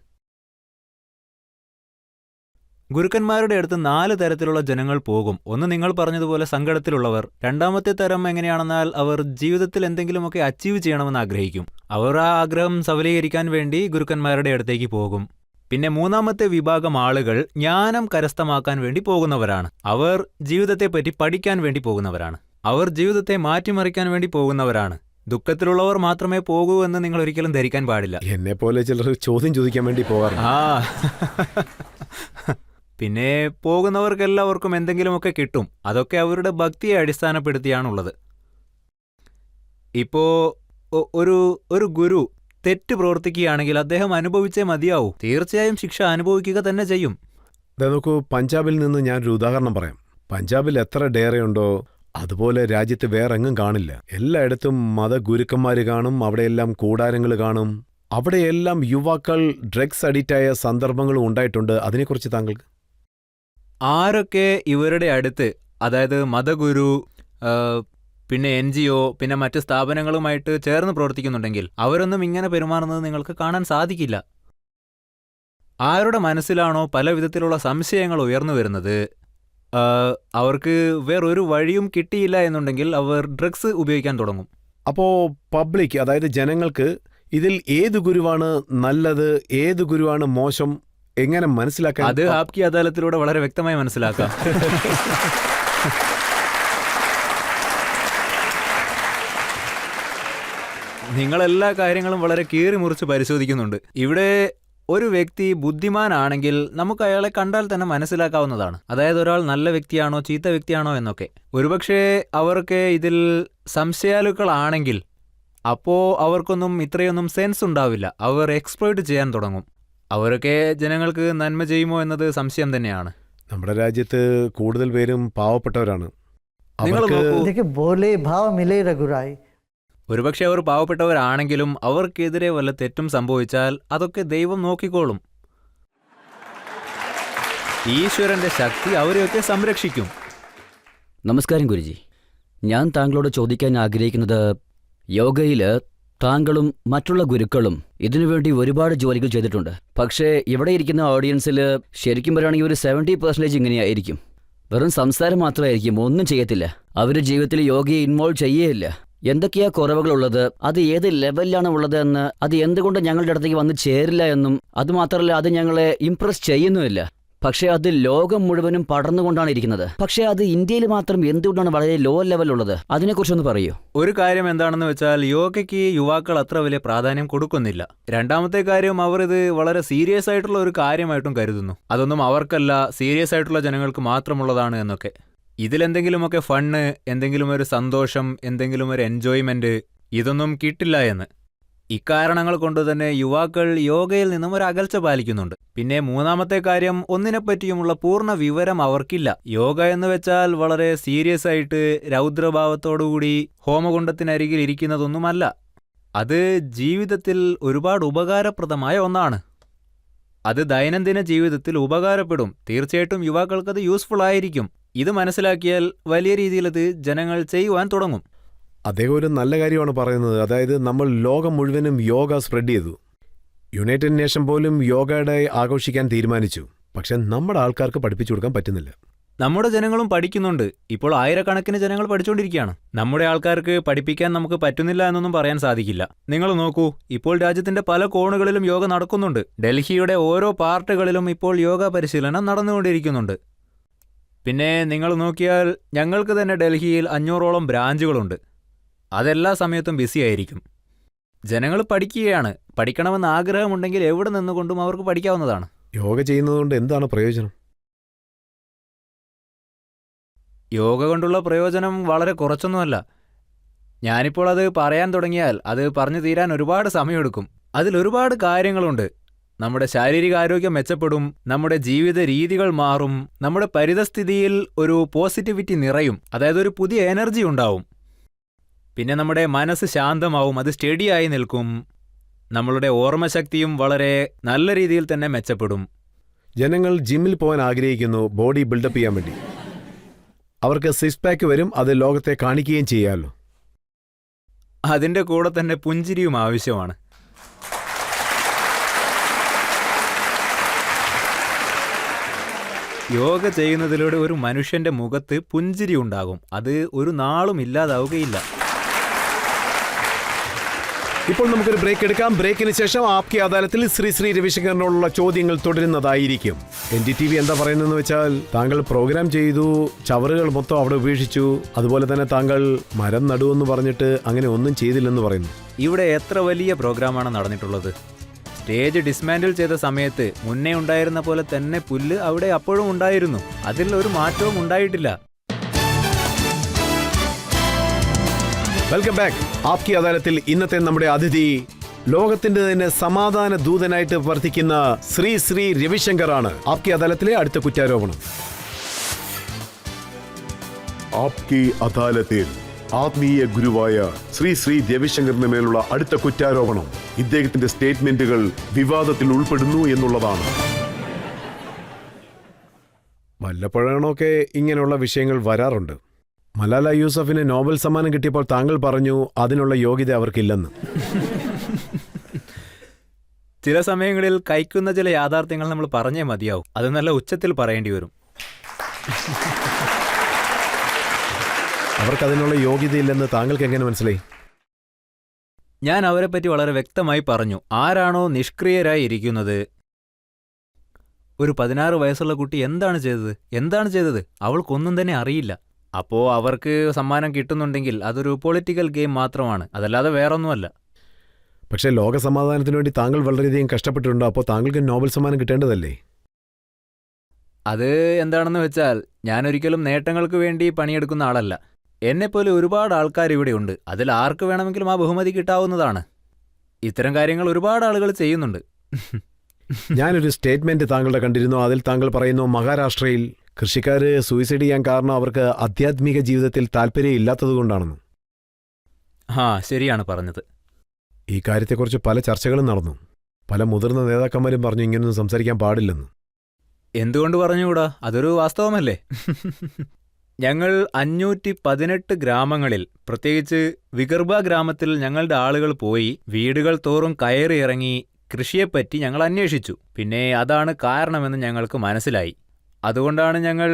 ഗുരുക്കന്മാരുടെ അടുത്ത് 4 തരത്തിലുള്ള ജനങ്ങൾ പോകും. ഒന്ന്, നിങ്ങൾ പറഞ്ഞതുപോലെ സങ്കടത്തിലുള്ളവർ. രണ്ടാമത്തെ തരം എങ്ങനെയാണെന്നാൽ അവർ ജീവിതത്തിൽ എന്തെങ്കിലുമൊക്കെ അച്ചീവ് ചെയ്യണമെന്ന് ആഗ്രഹിക്കും. അവർ ആ ആഗ്രഹം സഫലീകരിക്കാൻ വേണ്ടി ഗുരുക്കന്മാരുടെ അടുത്തേക്ക് പോകും. പിന്നെ മൂന്നാമത്തെ വിഭാഗം ആളുകൾ ജ്ഞാനം കരസ്ഥമാക്കാൻ വേണ്ടി പോകുന്നവരാണ്. അവർ ജീവിതത്തെപ്പറ്റി പഠിക്കാൻ വേണ്ടി പോകുന്നവരാണ്. അവർ ജീവിതത്തെ മാറ്റിമറിക്കാൻ വേണ്ടി പോകുന്നവരാണ്. ദുഃഖത്തിലുള്ളവർ മാത്രമേ പോകൂ എന്ന് നിങ്ങൾ ഒരിക്കലും ധരിക്കാൻ പാടില്ല. എന്നെപ്പോലെ ചിലർ ചോദ്യം ചോദിക്കാൻ വേണ്ടി പോകാറുണ്ട്. പിന്നെ പോകുന്നവർക്കെല്ലാവർക്കും എന്തെങ്കിലുമൊക്കെ കിട്ടും. അതൊക്കെ അവരുടെ ഭക്തിയെ അടിസ്ഥാനപ്പെടുത്തിയാണുള്ളത്. ഇപ്പോ ഒരു ഗുരു തെറ്റ് പ്രവർത്തിക്കുകയാണെങ്കിൽ അദ്ദേഹം അനുഭവിച്ചേ മതിയാവൂ. തീർച്ചയായും ശിക്ഷ അനുഭവിക്കുക തന്നെ ചെയ്യും. നോക്കൂ, പഞ്ചാബിൽ നിന്ന് ഞാനൊരു ഉദാഹരണം പറയാം. പഞ്ചാബിൽ എത്ര ഡയറയുണ്ടോ അതുപോലെ രാജ്യത്ത് വേറെങ്ങും കാണില്ല. എല്ലായിടത്തും മതഗുരുക്കന്മാർ കാണും. അവിടെയെല്ലാം കൂടാരങ്ങൾ കാണും. അവിടെയെല്ലാം യുവാക്കൾ ഡ്രഗ്സ് അഡിക്റ്റായ സന്ദർഭങ്ങളും ഉണ്ടായിട്ടുണ്ട്. അതിനെക്കുറിച്ച് താങ്കൾക്ക്? ആരൊക്കെ ഇവരുടെ അടുത്ത്, അതായത് മതഗുരു, പിന്നെ NGO, പിന്നെ മറ്റ് സ്ഥാപനങ്ങളുമായിട്ട് ചേർന്ന് പ്രവർത്തിക്കുന്നുണ്ടെങ്കിൽ അവരൊന്നും ഇങ്ങനെ പെരുമാറുന്നത് നിങ്ങൾക്ക് കാണാൻ സാധിക്കില്ല. ആരുടെ മനസ്സിലാണോ പല വിധത്തിലുള്ള സംശയങ്ങൾ ഉയർന്നു വരുന്നത്, അവർക്ക് വേറൊരു വഴിയും കിട്ടിയില്ല എന്നുണ്ടെങ്കിൽ അവർ ഡ്രഗ്സ് ഉപയോഗിക്കാൻ തുടങ്ങും. അപ്പോൾ പബ്ലിക്, അതായത് ജനങ്ങൾക്ക് ഇതിൽ ഏത് ഗുരുവാണ് നല്ലത്, ഏത് ഗുരുവാണ് മോശം എങ്ങനെ മനസ്സിലാക്കാൻ? അത് ആപ്കി അദാലത്തിലൂടെ വളരെ വ്യക്തമായി മനസ്സിലാക്കാം. നിങ്ങളെല്ലാ കാര്യങ്ങളും വളരെ കീറി മുറിച്ച് പരിശോധിക്കുന്നുണ്ട്. ഇവിടെ ഒരു വ്യക്തി ബുദ്ധിമാനാണെങ്കിൽ നമുക്ക് അയാളെ കണ്ടാൽ തന്നെ മനസ്സിലാക്കാവുന്നതാണ്. അതായത് ഒരാൾ നല്ല വ്യക്തിയാണോ ചീത്ത വ്യക്തിയാണോ എന്നൊക്കെ. ഒരുപക്ഷെ അവർക്ക് ഇതിൽ സംശയാലുക്കളാണെങ്കിൽ അപ്പോൾ അവർക്കൊന്നും ഇത്രയൊന്നും സെൻസ് ഉണ്ടാവില്ല. അവർ എക്സ്പ്ലോയിറ്റ് ചെയ്യാൻ തുടങ്ങും. അവരൊക്കെ ജനങ്ങൾക്ക് നന്മ ചെയ്യുമോ എന്നത് സംശയം തന്നെയാണ്. നമ്മുടെ രാജ്യത്ത് കൂടുതൽ പേരും പാവപ്പെട്ടവരാണ്. ഒരുപക്ഷെ അവർ പാവപ്പെട്ടവരാണെങ്കിലും അവർക്കെതിരെ വല്ല തെറ്റും സംഭവിച്ചാൽ അതൊക്കെ ദൈവം നോക്കിക്കോളും. ഈശ്വരന്റെ ശക്തി അവരെയൊക്കെ സംരക്ഷിക്കും. നമസ്കാരം ഗുരുജി. ഞാൻ താങ്കളോട് ചോദിക്കാൻ ആഗ്രഹിക്കുന്നത്, യോഗയിൽ താങ്കളും മറ്റുള്ള ഗുരുക്കളും ഇതിനുവേണ്ടി ഒരുപാട് ജോലികൾ ചെയ്തിട്ടുണ്ട്. പക്ഷേ ഇവിടെ ഇരിക്കുന്ന ഓഡിയൻസിൽ ശരിക്കും പറയുകയാണെങ്കിൽ ഒരു 70% ഇങ്ങനെയായിരിക്കും. വെറും സംസാരം മാത്രമായിരിക്കും, ഒന്നും ചെയ്യത്തില്ല. അവർ ജീവിതത്തിൽ യോഗയെ ഇൻവോൾവ് ചെയ്യേയില്ല. എന്തൊക്കെയാ കുറവുകളുള്ളത്, അത് ഏത് ലെവലിലാണ് ഉള്ളത് എന്ന്, അത് എന്തുകൊണ്ട് ഞങ്ങളുടെ അടുത്തേക്ക് വന്ന് ചേരില്ല എന്നും, അതുമാത്രമല്ല അത് ഞങ്ങളെ ഇംപ്രസ് ചെയ്യുന്നുമില്ല. പക്ഷേ അത് ലോകം മുഴുവനും പടർന്നുകൊണ്ടാണ് ഇരിക്കുന്നത്. പക്ഷേ അത് ഇന്ത്യയിൽ മാത്രം എന്തുകൊണ്ടാണ് വളരെ ലോ ലെവലുള്ളത്? അതിനെക്കുറിച്ചൊന്ന് പറയൂ. ഒരു കാര്യം എന്താണെന്ന് വെച്ചാൽ യോഗയ്ക്ക് യുവാക്കൾ അത്ര വലിയ പ്രാധാന്യം കൊടുക്കുന്നില്ല. രണ്ടാമത്തെ കാര്യം, അവർ ഇത് വളരെ സീരിയസ് ആയിട്ടുള്ള ഒരു കാര്യമായിട്ടും കരുതുന്നു. അതൊന്നും അവർക്കല്ല, സീരിയസ് ആയിട്ടുള്ള ജനങ്ങൾക്ക് മാത്രമുള്ളതാണ് എന്നൊക്കെ. ഇതിലെന്തെങ്കിലുമൊക്കെ ഫണ്ണ്, എന്തെങ്കിലും ഒരു സന്തോഷം, എന്തെങ്കിലും ഒരു എൻജോയ്മെന്റ്, ഇതൊന്നും കിട്ടില്ല എന്ന്. ഇക്കാരണങ്ങൾ കൊണ്ടുതന്നെ യുവാക്കൾ യോഗയിൽ നിന്നും ഒരു അകൽച്ച പാലിക്കുന്നുണ്ട്. പിന്നെ മൂന്നാമത്തെ കാര്യം, ഒന്നിനെപ്പറ്റിയുമുള്ള പൂർണ്ണ വിവരം അവർക്കില്ല. യോഗ എന്ന് വെച്ചാൽ വളരെ സീരിയസ് ആയിട്ട് രൗദ്രഭാവത്തോടുകൂടി ഹോമകുണ്ടത്തിനരികിൽ ഇരിക്കുന്നതൊന്നുമല്ല. അത് ജീവിതത്തിൽ ഒരുപാട് ഉപകാരപ്രദമായ ഒന്നാണ്. അത് ദൈനംദിന ജീവിതത്തിൽ ഉപകാരപ്പെടും. തീർച്ചയായിട്ടും യുവാക്കൾക്കത് യൂസ്ഫുൾ ആയിരിക്കും. ഇത് മനസ്സിലാക്കിയാൽ വലിയ രീതിയിലത് ജനങ്ങൾ ചെയ്യുവാൻ തുടങ്ങും. അദ്ദേഹം ഒരു നല്ല കാര്യമാണ് പറയുന്നത്. അതായത് നമ്മൾ ലോകം മുഴുവനും യോഗ സ്പ്രെഡ് ചെയ്തു. യുണൈറ്റഡ് നേഷൻ പോലും യോഗ ഡേ ആഘോഷിക്കാൻ തീരുമാനിച്ചു. പക്ഷെ നമ്മുടെ ആൾക്കാർക്ക് പഠിപ്പിച്ചു കൊടുക്കാൻ പറ്റുന്നില്ല. നമ്മുടെ ജനങ്ങളും പഠിക്കുന്നുണ്ട്. ഇപ്പോൾ ആയിരക്കണക്കിന് ജനങ്ങൾ പഠിച്ചുകൊണ്ടിരിക്കുകയാണ്. നമ്മുടെ ആൾക്കാർക്ക് പഠിപ്പിക്കാൻ നമുക്ക് പറ്റുന്നില്ല എന്നൊന്നും പറയാൻ സാധിക്കില്ല. നിങ്ങൾ നോക്കൂ, ഇപ്പോൾ രാജ്യത്തിന്റെ പല കോണുകളിലും യോഗ നടക്കുന്നുണ്ട്. ഡൽഹിയുടെ ഓരോ പാർട്ടുകളിലും ഇപ്പോൾ യോഗ പരിശീലനം നടന്നുകൊണ്ടിരിക്കുന്നുണ്ട്. പിന്നെ നിങ്ങൾ നോക്കിയാൽ ഞങ്ങൾക്ക് തന്നെ ഡൽഹിയിൽ 500ഓളം ബ്രാഞ്ചുകളുണ്ട്. അതെല്ലാ സമയത്തും ബിസി ആയിരിക്കും. ജനങ്ങൾ പഠിക്കുകയാണ്. പഠിക്കണമെന്ന് ആഗ്രഹമുണ്ടെങ്കിൽ എവിടെ നിന്നുകൊണ്ടും അവർക്ക് പഠിക്കാവുന്നതാണ്. യോഗ ചെയ്യുന്നതുകൊണ്ട് എന്താണ് പ്രയോജനം? യോഗ കൊണ്ടുള്ള പ്രയോജനം വളരെ കുറച്ചൊന്നുമല്ല. ഞാനിപ്പോൾ അത് പറയാൻ തുടങ്ങിയാൽ അത് പറഞ്ഞു തീരാൻ ഒരുപാട് സമയമെടുക്കും. അതിലൊരുപാട് കാര്യങ്ങളുണ്ട്. നമ്മുടെ ശാരീരികാരോഗ്യം മെച്ചപ്പെടും, നമ്മുടെ ജീവിത രീതികൾ മാറും, നമ്മുടെ പരിതസ്ഥിതിയിൽ ഒരു പോസിറ്റിവിറ്റി നിറയും, അതായത് ഒരു പുതിയ എനർജി ഉണ്ടാവും. പിന്നെ നമ്മുടെ മനസ്സ് ശാന്തമാവും, അത് സ്റ്റഡിയായി നിൽക്കും. നമ്മളുടെ ഓർമ്മശക്തിയും വളരെ നല്ല രീതിയിൽ തന്നെ മെച്ചപ്പെടും. ജനങ്ങൾ ജിമ്മിൽ പോകാൻ ആഗ്രഹിക്കുന്നു, ബോഡി ബിൽഡപ്പ് ചെയ്യാൻ വേണ്ടി. അവർക്ക് സിക്സ് പാക്ക് വരും, അത് ലോകത്തെ കാണിക്കുകയും ചെയ്യാമല്ലോ. അതിൻ്റെ കൂടെ തന്നെ പുഞ്ചിരിയും ആവശ്യമാണ്. യോഗ ചെയ്യുന്നതിലൂടെ ഒരു മനുഷ്യന്റെ മുഖത്ത് പുഞ്ചിരി ഉണ്ടാകും. അത് ഒരു നാളും ഇല്ലാതാവുകയില്ല. ഇപ്പോൾ നമുക്കൊരു ബ്രേക്ക് എടുക്കാം. ബ്രേക്കിന് ശേഷം ആപ്കി അദാലത്തിൽ ശ്രീ രവിശങ്കറിനോടുള്ള ചോദ്യങ്ങൾ തുടരുന്നതായിരിക്കും. NDTV എന്താ പറയുന്നതെന്ന് വെച്ചാൽ, താങ്കൾ പ്രോഗ്രാം ചെയ്തു, ചവറുകൾ മൊത്തം അവിടെ ഉപേക്ഷിച്ചു, അതുപോലെ തന്നെ താങ്കൾ മരം നടുവെന്ന് പറഞ്ഞിട്ട് അങ്ങനെ ഒന്നും ചെയ്തില്ലെന്ന് പറയുന്നു. ഇവിടെ എത്ര വലിയ പ്രോഗ്രാമാണ് നടന്നിട്ടുള്ളത്. സ്റ്റേജ് ഡിസ്മാൻഡിൽ ചെയ്ത സമയത്ത് മുന്നേ ഉണ്ടായിരുന്ന പോലെ തന്നെ പുല്ല് അവിടെ അപ്പോഴും ഉണ്ടായിരുന്നു. അതിൽ ഒരു മാറ്റവും ഉണ്ടായിട്ടില്ല. Welcome back. ആപ്കി അദാലത്തിൽ ഇന്നത്തെ നമ്മുടെ അതിഥി ലോകത്തിന്റെ തന്നെ സമാധാന ദൂതനായിട്ട് വർത്തിക്കുന്ന ശ്രീ രവിശങ്കർ ആണ്. ആപ്കി അദാലത്തിലെ അടുത്ത കുറ്റാരോപണം. ആപ്കി അദാലത്തിൽ ആത്മീയ ഗുരുവായ ശ്രീ രവിശങ്കറിന് മേലുള്ള അടുത്ത കുറ്റാരോപണം ഇദ്ദേഹത്തിന്റെ സ്റ്റേറ്റ്മെന്റുകൾ വിവാദത്തിൽ ഉൾപ്പെടുന്നു എന്നുള്ളതാണ്. വല്ലപ്പോഴൊക്കെ ഇങ്ങനെയുള്ള വിഷയങ്ങൾ വരാറുണ്ട്. മലാല യൂസഫിന് നോബൽ സമ്മാനം കിട്ടിയപ്പോൾ താങ്കൾ പറഞ്ഞു അതിനുള്ള യോഗ്യത അവർക്കില്ലെന്ന്. ചില സമയങ്ങളിൽ കൈക്കുന്ന ചില യാഥാർത്ഥ്യങ്ങൾ നമ്മൾ പറഞ്ഞേ മതിയാവും. അത് നല്ല ഉച്ചത്തിൽ പറയേണ്ടി വരും. അവർക്കതിനുള്ള യോഗ്യതയില്ലെന്ന് താങ്കൾക്ക് എങ്ങനെ മനസ്സിലായി? ഞാൻ അവരെപ്പറ്റി വളരെ വ്യക്തമായി പറഞ്ഞു. ആരാണോ നിഷ്ക്രിയരായി ഇരിക്കുന്നത്, ഒരു 16 വയസ്സുള്ള കുട്ടി എന്താണ് ചെയ്തത്? അവൾക്കൊന്നും തന്നെ അറിയില്ല. അപ്പോൾ അവർക്ക് സമ്മാനം കിട്ടുന്നുണ്ടെങ്കിൽ അതൊരു പൊളിറ്റിക്കൽ ഗെയിം മാത്രമാണ്, അതല്ലാതെ വേറൊന്നുമല്ല. പക്ഷേ ലോക സമാധാനത്തിന് വേണ്ടി താങ്കൾ വളരെയധികം കഷ്ടപ്പെട്ടിട്ടുണ്ട്. അപ്പോൾ താങ്കൾക്ക് നോബൽ സമ്മാനം കിട്ടേണ്ടതല്ലേ? അത് എന്താണെന്ന് വെച്ചാൽ, ഞാനൊരിക്കലും നേട്ടങ്ങൾക്ക് വേണ്ടി പണിയെടുക്കുന്ന ആളല്ല. എന്നെപ്പോലെ ഒരുപാട് ആൾക്കാർ ഇവിടെയുണ്ട്. അതിൽ ആർക്ക് വേണമെങ്കിലും ആ ബഹുമതി കിട്ടാവുന്നതാണ്. ഇത്തരം കാര്യങ്ങൾ ഒരുപാട് ആളുകൾ ചെയ്യുന്നുണ്ട്. ഞാനൊരു സ്റ്റേറ്റ്മെന്റ് താങ്കളുടെ കണ്ടിരുന്നു. അതിൽ താങ്കൾ പറയുന്നു, മഹാരാഷ്ട്രയിൽ കൃഷിക്കാര് സൂയിസൈഡ് ചെയ്യാൻ കാരണം അവർക്ക് ആധ്യാത്മിക ജീവിതത്തിൽ താല്പര്യം ഇല്ലാത്തതുകൊണ്ടാണെന്ന്. ശരിയാണ് പറഞ്ഞത്. ഈ കാര്യത്തെക്കുറിച്ച് പല ചർച്ചകളും നടന്നു. പല മുതിർന്ന നേതാക്കന്മാരും പറഞ്ഞു ഇങ്ങനൊന്നും സംസാരിക്കാൻ പാടില്ലെന്ന്. എന്തുകൊണ്ട് പറഞ്ഞുകൂടാ? അതൊരു വാസ്തവമല്ലേ? ഞങ്ങൾ 518 ഗ്രാമങ്ങളിൽ, പ്രത്യേകിച്ച് വിഗർഭ ഗ്രാമത്തിൽ ഞങ്ങളുടെ ആളുകൾ പോയി വീടുകൾ തോറും കയറി ഇറങ്ങി കൃഷിയെപ്പറ്റി ഞങ്ങൾ അന്വേഷിച്ചു. പിന്നെ അതാണ് കാരണമെന്ന് ഞങ്ങൾക്ക് മനസ്സിലായി. അതുകൊണ്ടാണ് ഞങ്ങൾ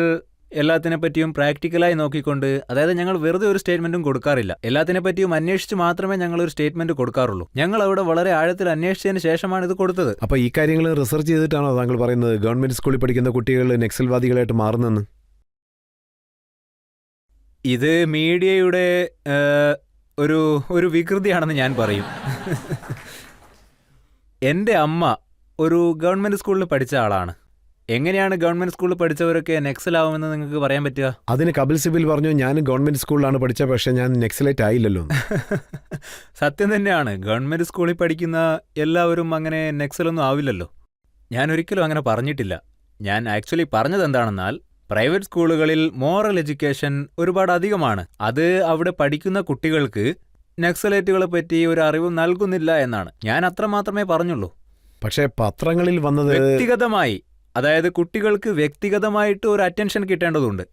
എല്ലാത്തിനെ പറ്റിയും പ്രാക്ടിക്കലായി നോക്കിക്കൊണ്ട്, അതായത് ഞങ്ങൾ വെറുതെ ഒരു സ്റ്റേറ്റ്മെന്റും കൊടുക്കാറില്ല. എല്ലാത്തിനെ പറ്റിയും അന്വേഷിച്ച് മാത്രമേ ഞങ്ങൾ ഒരു സ്റ്റേറ്റ്മെന്റ് കൊടുക്കാറുള്ളൂ. ഞങ്ങൾ അവിടെ വളരെ ആഴത്തിൽ അന്വേഷിച്ചതിന് ശേഷമാണ് ഇത് കൊടുത്തത്. അപ്പോൾ ഈ കാര്യങ്ങൾ റിസർച്ച് ചെയ്തിട്ടാണോ താങ്കൾ പറയുന്നത് ഗവൺമെന്റ് സ്കൂളിൽ പഠിക്കുന്ന കുട്ടികൾ നക്സൽവാദികളായിട്ട് മാറുന്നെന്ന്? ഇത് മീഡിയയുടെ ഒരു ഒരു വികൃതിയാണെന്ന് ഞാൻ പറയും. എൻ്റെ അമ്മ ഒരു ഗവൺമെന്റ് സ്കൂളിൽ പഠിച്ച ആളാണ്. എങ്ങനെയാണ് ഗവൺമെന്റ് സ്കൂളിൽ പഠിച്ചവരൊക്കെ നക്സലാവുമെന്ന് നിങ്ങൾക്ക് പറയാൻ പറ്റുക? അതിന് കപിൽ സിബിൽ പറഞ്ഞു, ഞാൻ ഗവൺമെന്റ് സ്കൂളിലാണ് പഠിച്ചത്, പക്ഷേ ഞാൻ നക്സലൈറ്റ് ആയില്ലല്ലോ. സത്യം തന്നെയാണ്. ഗവൺമെന്റ് സ്കൂളിൽ പഠിക്കുന്ന എല്ലാവരും അങ്ങനെ നക്സലൊന്നും ആവില്ലല്ലോ. ഞാൻ ഒരിക്കലും അങ്ങനെ പറഞ്ഞിട്ടില്ല. ഞാൻ ആക്ച്വലി പറഞ്ഞത് എന്താണെന്നാൽ, പ്രൈവറ്റ് സ്കൂളുകളിൽ മോറൽ എഡ്യൂക്കേഷൻ ഒരുപാട് അധികമാണ്. അത് അവിടെ പഠിക്കുന്ന കുട്ടികൾക്ക് നക്സലേറ്റുകളെ പറ്റി ഒരു അറിവും നൽകുന്നില്ല എന്നാണ്. ഞാൻ അത്ര മാത്രമേ പറഞ്ഞുള്ളൂ. പക്ഷേ പത്രങ്ങളിൽ വന്നത് വ്യക്തിഗതമായി, അതായത് കുട്ടികൾക്ക് വ്യക്തിഗതമായിട്ട് ഒരു അറ്റൻഷൻ കിട്ടേണ്ടതുണ്ട്.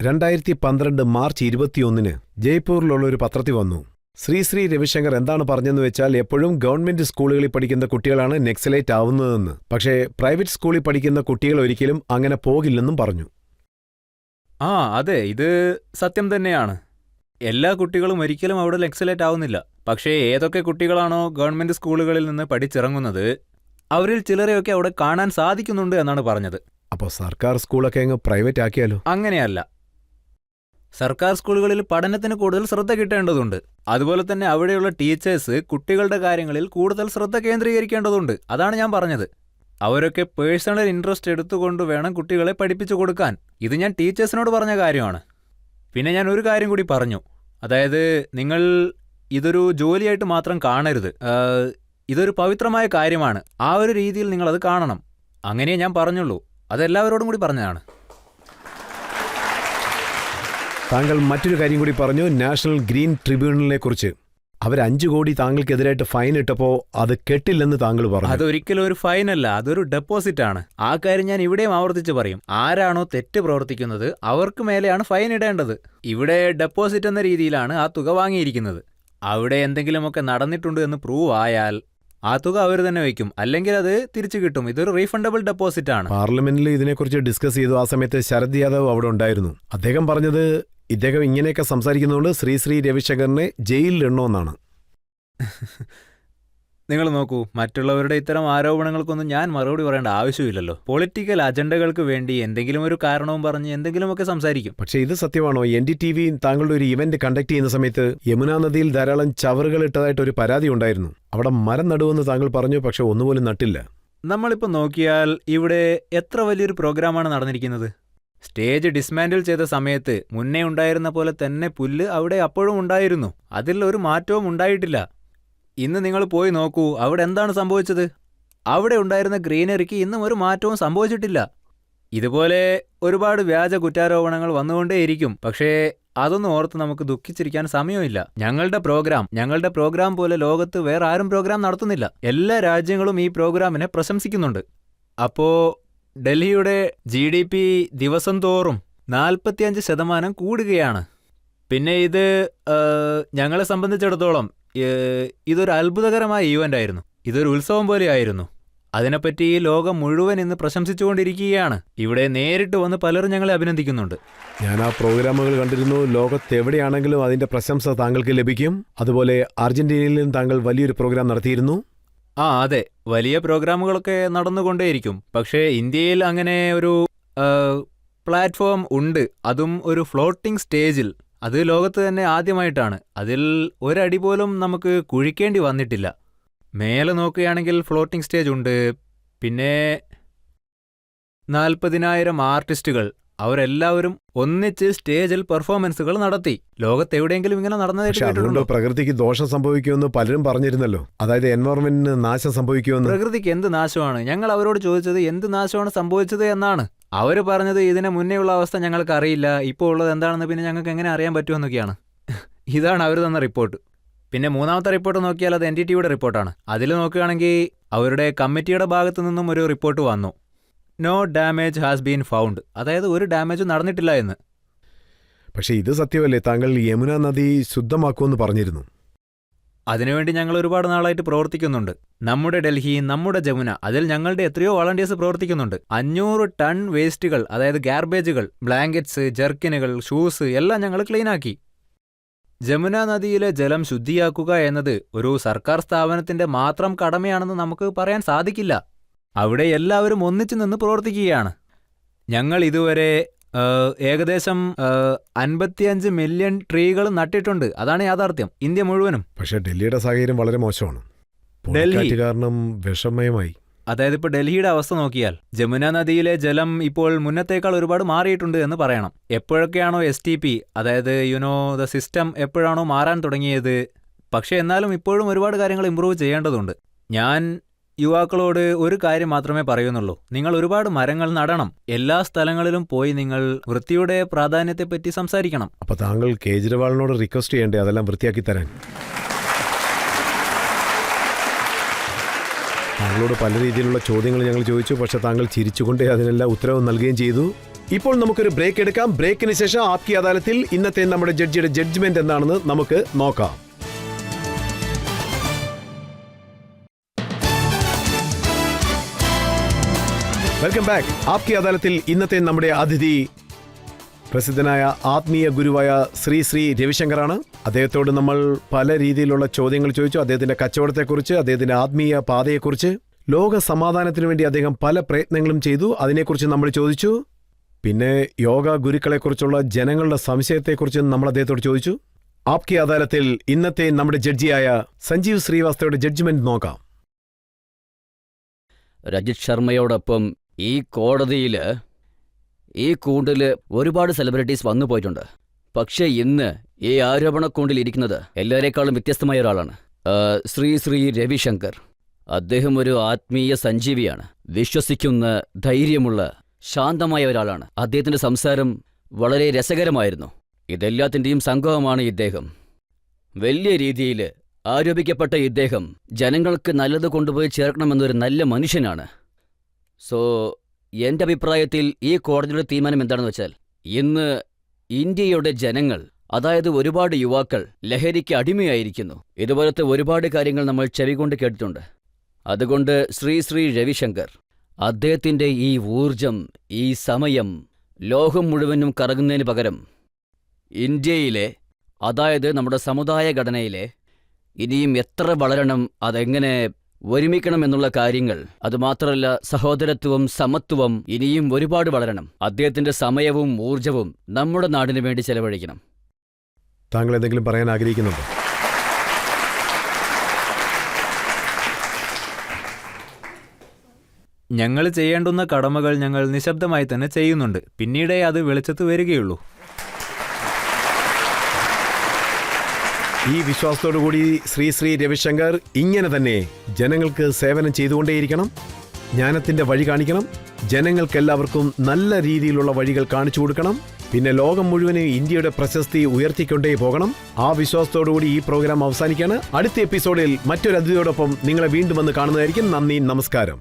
2012 മാർച്ച് 21 ജയ്പൂരിലുള്ള ഒരു പത്രത്തിൽ വന്നു. ശ്രീ രവിശങ്കർ എന്താണ് പറഞ്ഞെന്ന് വെച്ചാൽ, എപ്പോഴും ഗവൺമെന്റ് സ്കൂളുകളിൽ പഠിക്കുന്ന കുട്ടികളാണ് നക്സലൈറ്റ് ആവുന്നതെന്ന്. പക്ഷേ പ്രൈവറ്റ് സ്കൂളിൽ പഠിക്കുന്ന കുട്ടികൾ ഒരിക്കലും അങ്ങനെ പോകില്ലെന്നും പറഞ്ഞു. അതെ, ഇത് സത്യം തന്നെയാണ്. എല്ലാ കുട്ടികളും ഒരിക്കലും അവിടെ നക്സലേറ്റ് ആവുന്നില്ല. പക്ഷേ ഏതൊക്കെ കുട്ടികളാണോ ഗവൺമെന്റ് സ്കൂളുകളിൽ നിന്ന് പഠിച്ചിറങ്ങുന്നത്, അവരിൽ ചിലരെയൊക്കെ അവിടെ കാണാൻ സാധിക്കുന്നുണ്ട് എന്നാണ് പറഞ്ഞത്. അപ്പോൾ സർക്കാർ സ്കൂളൊക്കെ അങ്ങ് പ്രൈവറ്റ് ആക്കിയാലോ? അങ്ങനെയല്ല. സർക്കാർ സ്കൂളുകളിൽ പഠനത്തിന് കൂടുതൽ ശ്രദ്ധ കിട്ടേണ്ടതുണ്ട്. അതുപോലെ തന്നെ അവിടെയുള്ള ടീച്ചേഴ്സ് കുട്ടികളുടെ കാര്യങ്ങളിൽ കൂടുതൽ ശ്രദ്ധ കേന്ദ്രീകരിക്കേണ്ടതുണ്ട്. അതാണ് ഞാൻ പറഞ്ഞത്. അവരൊക്കെ പേഴ്സണൽ ഇൻട്രസ്റ്റ് എടുത്തുകൊണ്ട് വേണം കുട്ടികളെ പഠിപ്പിച്ചു കൊടുക്കാൻ. ഇത് ഞാൻ ടീച്ചേഴ്സിനോട് പറഞ്ഞ കാര്യമാണ്. പിന്നെ ഞാൻ ഒരു കാര്യം കൂടി പറഞ്ഞു, അതായത് നിങ്ങൾ ഇതൊരു ജോലിയായിട്ട് മാത്രം കാണരുത്. ഇതൊരു പവിത്രമായ കാര്യമാണ്. ആ ഒരു രീതിയിൽ നിങ്ങളത് കാണണം. അങ്ങനെ ഞാൻ പറഞ്ഞുള്ളൂ. അതെല്ലാവരോടും കൂടി പറഞ്ഞതാണ്. താങ്കൾ മറ്റൊരു കാര്യം കൂടി പറഞ്ഞു, നാഷണൽ ഗ്രീൻ ട്രിബ്യൂണലിനെ കുറിച്ച്. അവർ 5 കോടി താങ്കൾക്കെതിരായിട്ട് ഫൈൻ ഇട്ടപ്പോൾ അത് കെട്ടില്ലെന്ന് താങ്കൾ പറഞ്ഞു. അതൊരിക്കലും ഒരു ഫൈനല്ല, അതൊരു ഡെപ്പോസിറ്റ് ആണ്. ആ കാര്യം ഞാൻ ഇവിടെയും ആവർത്തിച്ച് പറയും. ആരാണോ തെറ്റ് പ്രവർത്തിക്കുന്നത് അവർക്ക് മേലെയാണ് ഫൈൻ ഇടേണ്ടത്. ഇവിടെ ഡെപ്പോസിറ്റ് എന്ന രീതിയിലാണ് ആ തുക വാങ്ങിയിരിക്കുന്നത്. അവിടെ എന്തെങ്കിലുമൊക്കെ നടന്നിട്ടുണ്ട് എന്ന് പ്രൂവ് ആയാൽ ആ തുക അവർ തന്നെ വയ്ക്കും, അല്ലെങ്കിൽ അത് തിരിച്ചു കിട്ടും. ഇതൊരു റീഫണ്ടബിൾ ഡെപ്പോസിറ്റ് ആണ്. പാർലമെന്റിൽ ഇതിനെക്കുറിച്ച് ഡിസ്കസ് ചെയ്തു. ആ സമയത്ത് ശരദ് യാദവ് അവിടെ ഉണ്ടായിരുന്നു. അദ്ദേഹം പറഞ്ഞത്, ഇദ്ദേഹം ഇങ്ങനെയൊക്കെ സംസാരിക്കുന്നതുകൊണ്ട് ശ്രീ രവിശങ്കറിനെ ജയിലിൽ ഇടണമെന്നാണ്. നിങ്ങൾ നോക്കൂ, മറ്റുള്ളവരുടെ ഇത്തരം ആരോപണങ്ങൾക്കൊന്നും ഞാൻ മറുപടി പറയേണ്ട ആവശ്യമില്ലല്ലോ. പൊളിറ്റിക്കൽ അജണ്ടകൾക്ക് വേണ്ടി എന്തെങ്കിലും ഒരു കാരണവും പറഞ്ഞ് എന്തെങ്കിലുമൊക്കെ സംസാരിക്കും. പക്ഷേ ഇത് സത്യമാണോ? NDTV താങ്കളുടെ ഒരു ഇവന്റ് കണ്ടക്ട് ചെയ്യുന്ന സമയത്ത് യമുനാ നദിയിൽ ധാരാളം ചവറുകൾ ഇട്ടതായിട്ട് ഒരു പരാതി ഉണ്ടായിരുന്നു. അവിടെ മരം നടുവെന്ന് താങ്കൾ പറഞ്ഞു, പക്ഷെ ഒന്നുപോലും നട്ടില്ല. നമ്മളിപ്പോൾ നോക്കിയാൽ ഇവിടെ എത്ര വലിയൊരു പ്രോഗ്രാമാണ് നടന്നിരിക്കുന്നത്. സ്റ്റേജ് ഡിസ്മാൻഡിൽ ചെയ്ത സമയത്ത് മുന്നേ ഉണ്ടായിരുന്ന പോലെ തന്നെ പുല്ല് അവിടെ അപ്പോഴും ഉണ്ടായിരുന്നു. അതിൽ ഒരു മാറ്റവും ഉണ്ടായിട്ടില്ല. ഇന്ന് നിങ്ങൾ പോയി നോക്കൂ, അവിടെ എന്താണ് സംഭവിച്ചത്? അവിടെ ഉണ്ടായിരുന്ന ഗ്രീനറിക്ക് ഇന്നും ഒരു മാറ്റവും സംഭവിച്ചിട്ടില്ല. ഇതുപോലെ ഒരുപാട് വ്യാജ കുറ്റാരോപണങ്ങൾ വന്നുകൊണ്ടേയിരിക്കും. പക്ഷേ അതൊന്നും ഓർത്ത് നമുക്ക് ദുഃഖിച്ചിരിക്കാൻ സമയമില്ല. ഞങ്ങളുടെ പ്രോഗ്രാം പോലെ ലോകത്ത് വേറെ ആരും പ്രോഗ്രാം നടത്തുന്നില്ല. എല്ലാ രാജ്യങ്ങളും ഈ പ്രോഗ്രാമിനെ പ്രശംസിക്കുന്നുണ്ട്. അപ്പോ ഡൽഹിയുടെ GDP ദിവസം തോറും 45% കൂടുകയാണ്. പിന്നെ ഇത് ഞങ്ങളെ സംബന്ധിച്ചിടത്തോളം ഇതൊരു അത്ഭുതകരമായ ഈവന്റ് ആയിരുന്നു. ഇതൊരു ഉത്സവം പോലെയായിരുന്നു. അതിനെപ്പറ്റി ലോകം മുഴുവൻ ഇന്ന് പ്രശംസിച്ചുകൊണ്ടിരിക്കുകയാണ്. ഇവിടെ നേരിട്ട് വന്ന് പലരും ഞങ്ങളെ അഭിനന്ദിക്കുന്നുണ്ട്. ഞാൻ ആ പ്രോഗ്രാമുകൾ കണ്ടിരുന്നു. ലോകത്തെവിടെയാണെങ്കിലും അതിന്റെ പ്രശംസ താങ്കൾക്ക് ലഭിക്കും. അതുപോലെ അർജന്റീനയിലും താങ്കൾ വലിയൊരു പ്രോഗ്രാം നടത്തിയിരുന്നു. അതെ, വലിയ പ്രോഗ്രാമുകളൊക്കെ നടന്നുകൊണ്ടേയിരിക്കും. പക്ഷേ ഇന്ത്യയിൽ അങ്ങനെ ഒരു പ്ലാറ്റ്ഫോം ഉണ്ട്, അതും ഒരു ഫ്ലോട്ടിംഗ് സ്റ്റേജിൽ. അത് ലോകത്ത് തന്നെ ആദ്യമായിട്ടാണ്. അതിൽ ഒരടി പോലും നമുക്ക് കുഴിക്കേണ്ടി വന്നിട്ടില്ല. മേലെ നോക്കുകയാണെങ്കിൽ ഫ്ലോട്ടിംഗ് സ്റ്റേജ് ഉണ്ട്. പിന്നെ 40,000 ആർട്ടിസ്റ്റുകൾ, അവരെല്ലാവരും ഒന്നിച്ച് സ്റ്റേജിൽ പെർഫോമൻസുകൾ നടത്തി. ലോകത്തെവിടെയെങ്കിലും ഇങ്ങനെ നടന്നതായിട്ട് കേട്ടിട്ടുണ്ടോ? പ്രകൃതിക്ക് ദോഷം സംഭവിക്കുമെന്ന് പലരും പറഞ്ഞിരുന്നല്ലോ. അതായത് എൻവയോൺമെന്റിന് നാശം സംഭവിക്കുമെന്ന്. പ്രകൃതിക്ക് എന്ത് നാശമാണ്? ഞങ്ങൾ അവരോട് ചോദിച്ചത് എന്ത് നാശമാണ് സംഭവിച്ചത് എന്നാണ്. അവർ പറഞ്ഞത് ഇതിന് മുന്നേയുള്ള അവസ്ഥ ഞങ്ങൾക്ക് അറിയില്ല, ഇപ്പോൾ ഉള്ളത് എന്താണെന്ന് പിന്നെ ഞങ്ങൾക്ക് എങ്ങനെ അറിയാൻ പറ്റുമെന്നൊക്കെയാണ്. ഇതാണ് അവർ തന്ന റിപ്പോർട്ട്. പിന്നെ മൂന്നാമത്തെ റിപ്പോർട്ട് നോക്കിയാൽ അത് NDTVയുടെ റിപ്പോർട്ടാണ്. അതിൽ നോക്കുകയാണെങ്കിൽ അവരുടെ കമ്മിറ്റിയുടെ ഭാഗത്തു നിന്നും ഒരു റിപ്പോർട്ട് വന്നു, no damage has been found. അതായത് ഒരു ഡാമേജും നടന്നിട്ടില്ല എന്ന്. പക്ഷേ ഇത് സത്യമല്ലേ? താങ്കൾ യമുന നദി ശുദ്ധമാക്കുമെന്ന് പറഞ്ഞിരുന്നു. അതിനുവേണ്ടി ഞങ്ങൾ ഒരുപാട് നാളായിട്ട് പ്രവർത്തിക്കുന്നുണ്ട്. നമ്മുടെ ഡൽഹി, നമ്മുടെ ജമുന, അതിൽ ഞങ്ങളുടെ എത്രയോ വളണ്ടിയേഴ്സ് പ്രവർത്തിക്കുന്നുണ്ട്. 500 ടൺ വേസ്റ്റുകൾ, അതായത് ഗാർബേജുകൾ, ബ്ലാങ്കറ്റ്സ്, ജർക്കിനുകൾ, ഷൂസ് എല്ലാം ഞങ്ങൾ ക്ലീനാക്കി. ജമുന നദിയിലെ ജലം ശുദ്ധിയാക്കുക എന്നത് ഒരു സർക്കാർ സ്ഥാപനത്തിന്റെ മാത്രം കടമയാണെന്ന് നമുക്ക് പറയാൻ സാധിക്കില്ല. അവിടെ എല്ലാവരും ഒന്നിച്ചു നിന്ന് പ്രവർത്തിക്കുകയാണ്. ഞങ്ങൾ ഇതുവരെ ഏകദേശം 55 മില്യൺ ട്രീകൾ നട്ടിട്ടുണ്ട്. അതാണ് യാഥാർത്ഥ്യം, ഇന്ത്യ മുഴുവനും. പക്ഷേ ഡൽഹിയുടെ സാഹചര്യം വളരെ മോശമാണ്. പുഴക്കാറ്റ് കാരണം വിഷമയമായി. അതായത് ഇപ്പോൾ ഡൽഹിയുടെ അവസ്ഥ നോക്കിയാൽ ജമുന നദിയിലെ ജലം ഇപ്പോൾ മുന്നത്തേക്കാൾ ഒരുപാട് മാറിയിട്ടുണ്ട് എന്ന് പറയണം. എപ്പോഴൊക്കെയാണോ STP, അതായത് ദ സിസ്റ്റം എപ്പോഴാണോ മാറാൻ തുടങ്ങിയത്, പക്ഷേ എന്നാലും ഇപ്പോഴും ഒരുപാട് കാര്യങ്ങൾ ഇമ്പ്രൂവ് ചെയ്യേണ്ടതുണ്ട്. ഞാൻ യുവാക്കളോട് ഒരു കാര്യം മാത്രമേ പറയുന്നുള്ളൂ: നിങ്ങൾ ഒരുപാട് മരങ്ങൾ നടണം. എല്ലാ സ്ഥലങ്ങളിലും പോയി നിങ്ങൾ വൃത്തിയുടെ പ്രാധാന്യത്തെപ്പറ്റി സംസാരിക്കണം. അപ്പൊ താങ്കൾ കേജ്രിവാളിനോട് റിക്വസ്റ്റ് ചെയ്യണ്ടേ അതെല്ലാം വൃത്തിയാക്കി തരാൻ? താങ്കളോട് പല രീതിയിലുള്ള ചോദ്യങ്ങൾ ഞങ്ങൾ ചോദിച്ചു, പക്ഷെ താങ്കൾ ചിരിച്ചുകൊണ്ടേ അതിനെല്ലാം ഉത്തരവ് നൽകുകയും ചെയ്തു. ഇപ്പോൾ നമുക്കൊരു ബ്രേക്ക് എടുക്കാം. ബ്രേക്കിന് ശേഷം ആപ്കി അദാലത്തിൽ ഇന്നത്തെ നമ്മുടെ ജഡ്ജിയുടെ ജഡ്ജ്മെന്റ് എന്താണെന്ന് നമുക്ക് നോക്കാം. Welcome back. ആപ്കി അദാലത്തിൽ ഇന്നത്തെ നമ്മുടെ അതിഥി പ്രസിദ്ധനായ ആത്മീയ ഗുരുവായ ശ്രീ രവിശങ്കറാണ്. അദ്ദേഹത്തോട് നമ്മൾ പല രീതിയിലുള്ള ചോദ്യങ്ങൾ ചോദിച്ചു. അദ്ദേഹത്തിന്റെ കച്ചവടത്തെക്കുറിച്ച്, അദ്ദേഹത്തിന്റെ ആത്മീയ പാതയെക്കുറിച്ച്, ലോക സമാധാനത്തിനു വേണ്ടി അദ്ദേഹം പല പ്രയത്നങ്ങളും ചെയ്തു, അതിനെക്കുറിച്ച് നമ്മൾ ചോദിച്ചു. പിന്നെ യോഗ ഗുരുക്കളെക്കുറിച്ചുള്ള ജനങ്ങളുടെ സംശയത്തെക്കുറിച്ച് നമ്മൾ അദ്ദേഹത്തോട് ചോദിച്ചു. ആപ്കി അദാലത്തിൽ ഇന്നത്തെ നമ്മുടെ ജഡ്ജിയായ സഞ്ജീവ് ശ്രീവാസ്തവയുടെ ജഡ്ജ്മെന്റ് നോക്കാം. രജിത് ശർമ്മയോടൊപ്പം ഈ കോടതിയിൽ, ഈ കൂണ്ടിൽ ഒരുപാട് സെലിബ്രിറ്റീസ് വന്നു പോയിട്ടുണ്ട്. പക്ഷേ ഇന്ന് ഈ ആരോപണ കൂണ്ടിൽ ഇരിക്കുന്നത് എല്ലാവരെക്കാളും വ്യത്യസ്തമായ ഒരാളാണ്. ശ്രീ രവിശങ്കർ. അദ്ദേഹം ഒരു ആത്മീയ സഞ്ജീവിയാണ്. വിശ്വസിക്കുന്ന, ധൈര്യമുള്ള, ശാന്തമായ ഒരാളാണ്. അദ്ദേഹത്തിന്റെ സംസാരം വളരെ രസകരമായിരുന്നു. ഇതെല്ലാത്തിൻ്റെയും സംഗമമാണ് ഇദ്ദേഹം. വലിയ രീതിയിൽ ആരോപിക്കപ്പെട്ട ഇദ്ദേഹം ജനങ്ങൾക്ക് നല്ലത് കൊണ്ടുപോയി ചേർക്കണമെന്നൊരു നല്ല മനുഷ്യനാണ്. സോ എൻ്റെ അഭിപ്രായത്തിൽ ഈ കോടതിയുടെ തീരുമാനം എന്താണെന്ന് വെച്ചാൽ, ഇന്ന് ഇന്ത്യയുടെ ജനങ്ങൾ, അതായത് ഒരുപാട് യുവാക്കൾ ലഹരിക്ക് അടിമയായിരിക്കുന്നു. ഇതുപോലത്തെ ഒരുപാട് കാര്യങ്ങൾ നമ്മൾ ചെവികൊണ്ട് കേട്ടിട്ടുണ്ട്. അതുകൊണ്ട് ശ്രീ രവിശങ്കർ, അദ്ദേഹത്തിൻ്റെ ഈ ഊർജം, ഈ സമയം ലോകം മുഴുവനും കറങ്ങുന്നതിന് പകരം ഇന്ത്യയിലെ, അതായത് നമ്മുടെ സമുദായ ഘടനയിലെ ഇനിയും എത്ര വളരണം, അതെങ്ങനെ ഒരുമിക്കണം എന്നുള്ള കാര്യങ്ങൾ, അതുമാത്രമല്ല സഹോദരത്വം, സമത്വം ഇനിയും ഒരുപാട് വളരണം. അദ്ദേഹത്തിന്റെ സമയവും ഊർജവും നമ്മുടെ നാടിനു വേണ്ടി ചെലവഴിക്കണം. താങ്കൾ എന്തെങ്കിലും പറയാൻ ആഗ്രഹിക്കുന്നുണ്ടോ? ഞങ്ങൾ ചെയ്യേണ്ടുന്ന കടമകൾ ഞങ്ങൾ നിശബ്ദമായി തന്നെ ചെയ്യുന്നുണ്ട്. പിന്നീടേ അത് വെളിച്ചത്ത് വരികയുള്ളൂ. ഈ വിശ്വാസത്തോടുകൂടി ശ്രീ രവിശങ്കർ ഇങ്ങനെ തന്നെ ജനങ്ങൾക്ക് സേവനം ചെയ്തുകൊണ്ടേയിരിക്കണം, ജ്ഞാനത്തിന്റെ വഴി കാണിക്കണം, ജനങ്ങൾക്കെല്ലാവർക്കും നല്ല രീതിയിലുള്ള വഴികൾ കാണിച്ചു കൊടുക്കണം. പിന്നെ ലോകം മുഴുവന് ഇന്ത്യയുടെ പ്രശസ്തി ഉയർത്തിക്കൊണ്ടേ പോകണം. ആ വിശ്വാസത്തോടുകൂടി ഈ പ്രോഗ്രാം അവസാനിക്കുകയാണ്. അടുത്ത എപ്പിസോഡിൽ മറ്റൊരു അതിഥിയോടൊപ്പം നിങ്ങളെ വീണ്ടും വന്ന് കാണുന്നതായിരിക്കും. നന്ദി, നമസ്കാരം.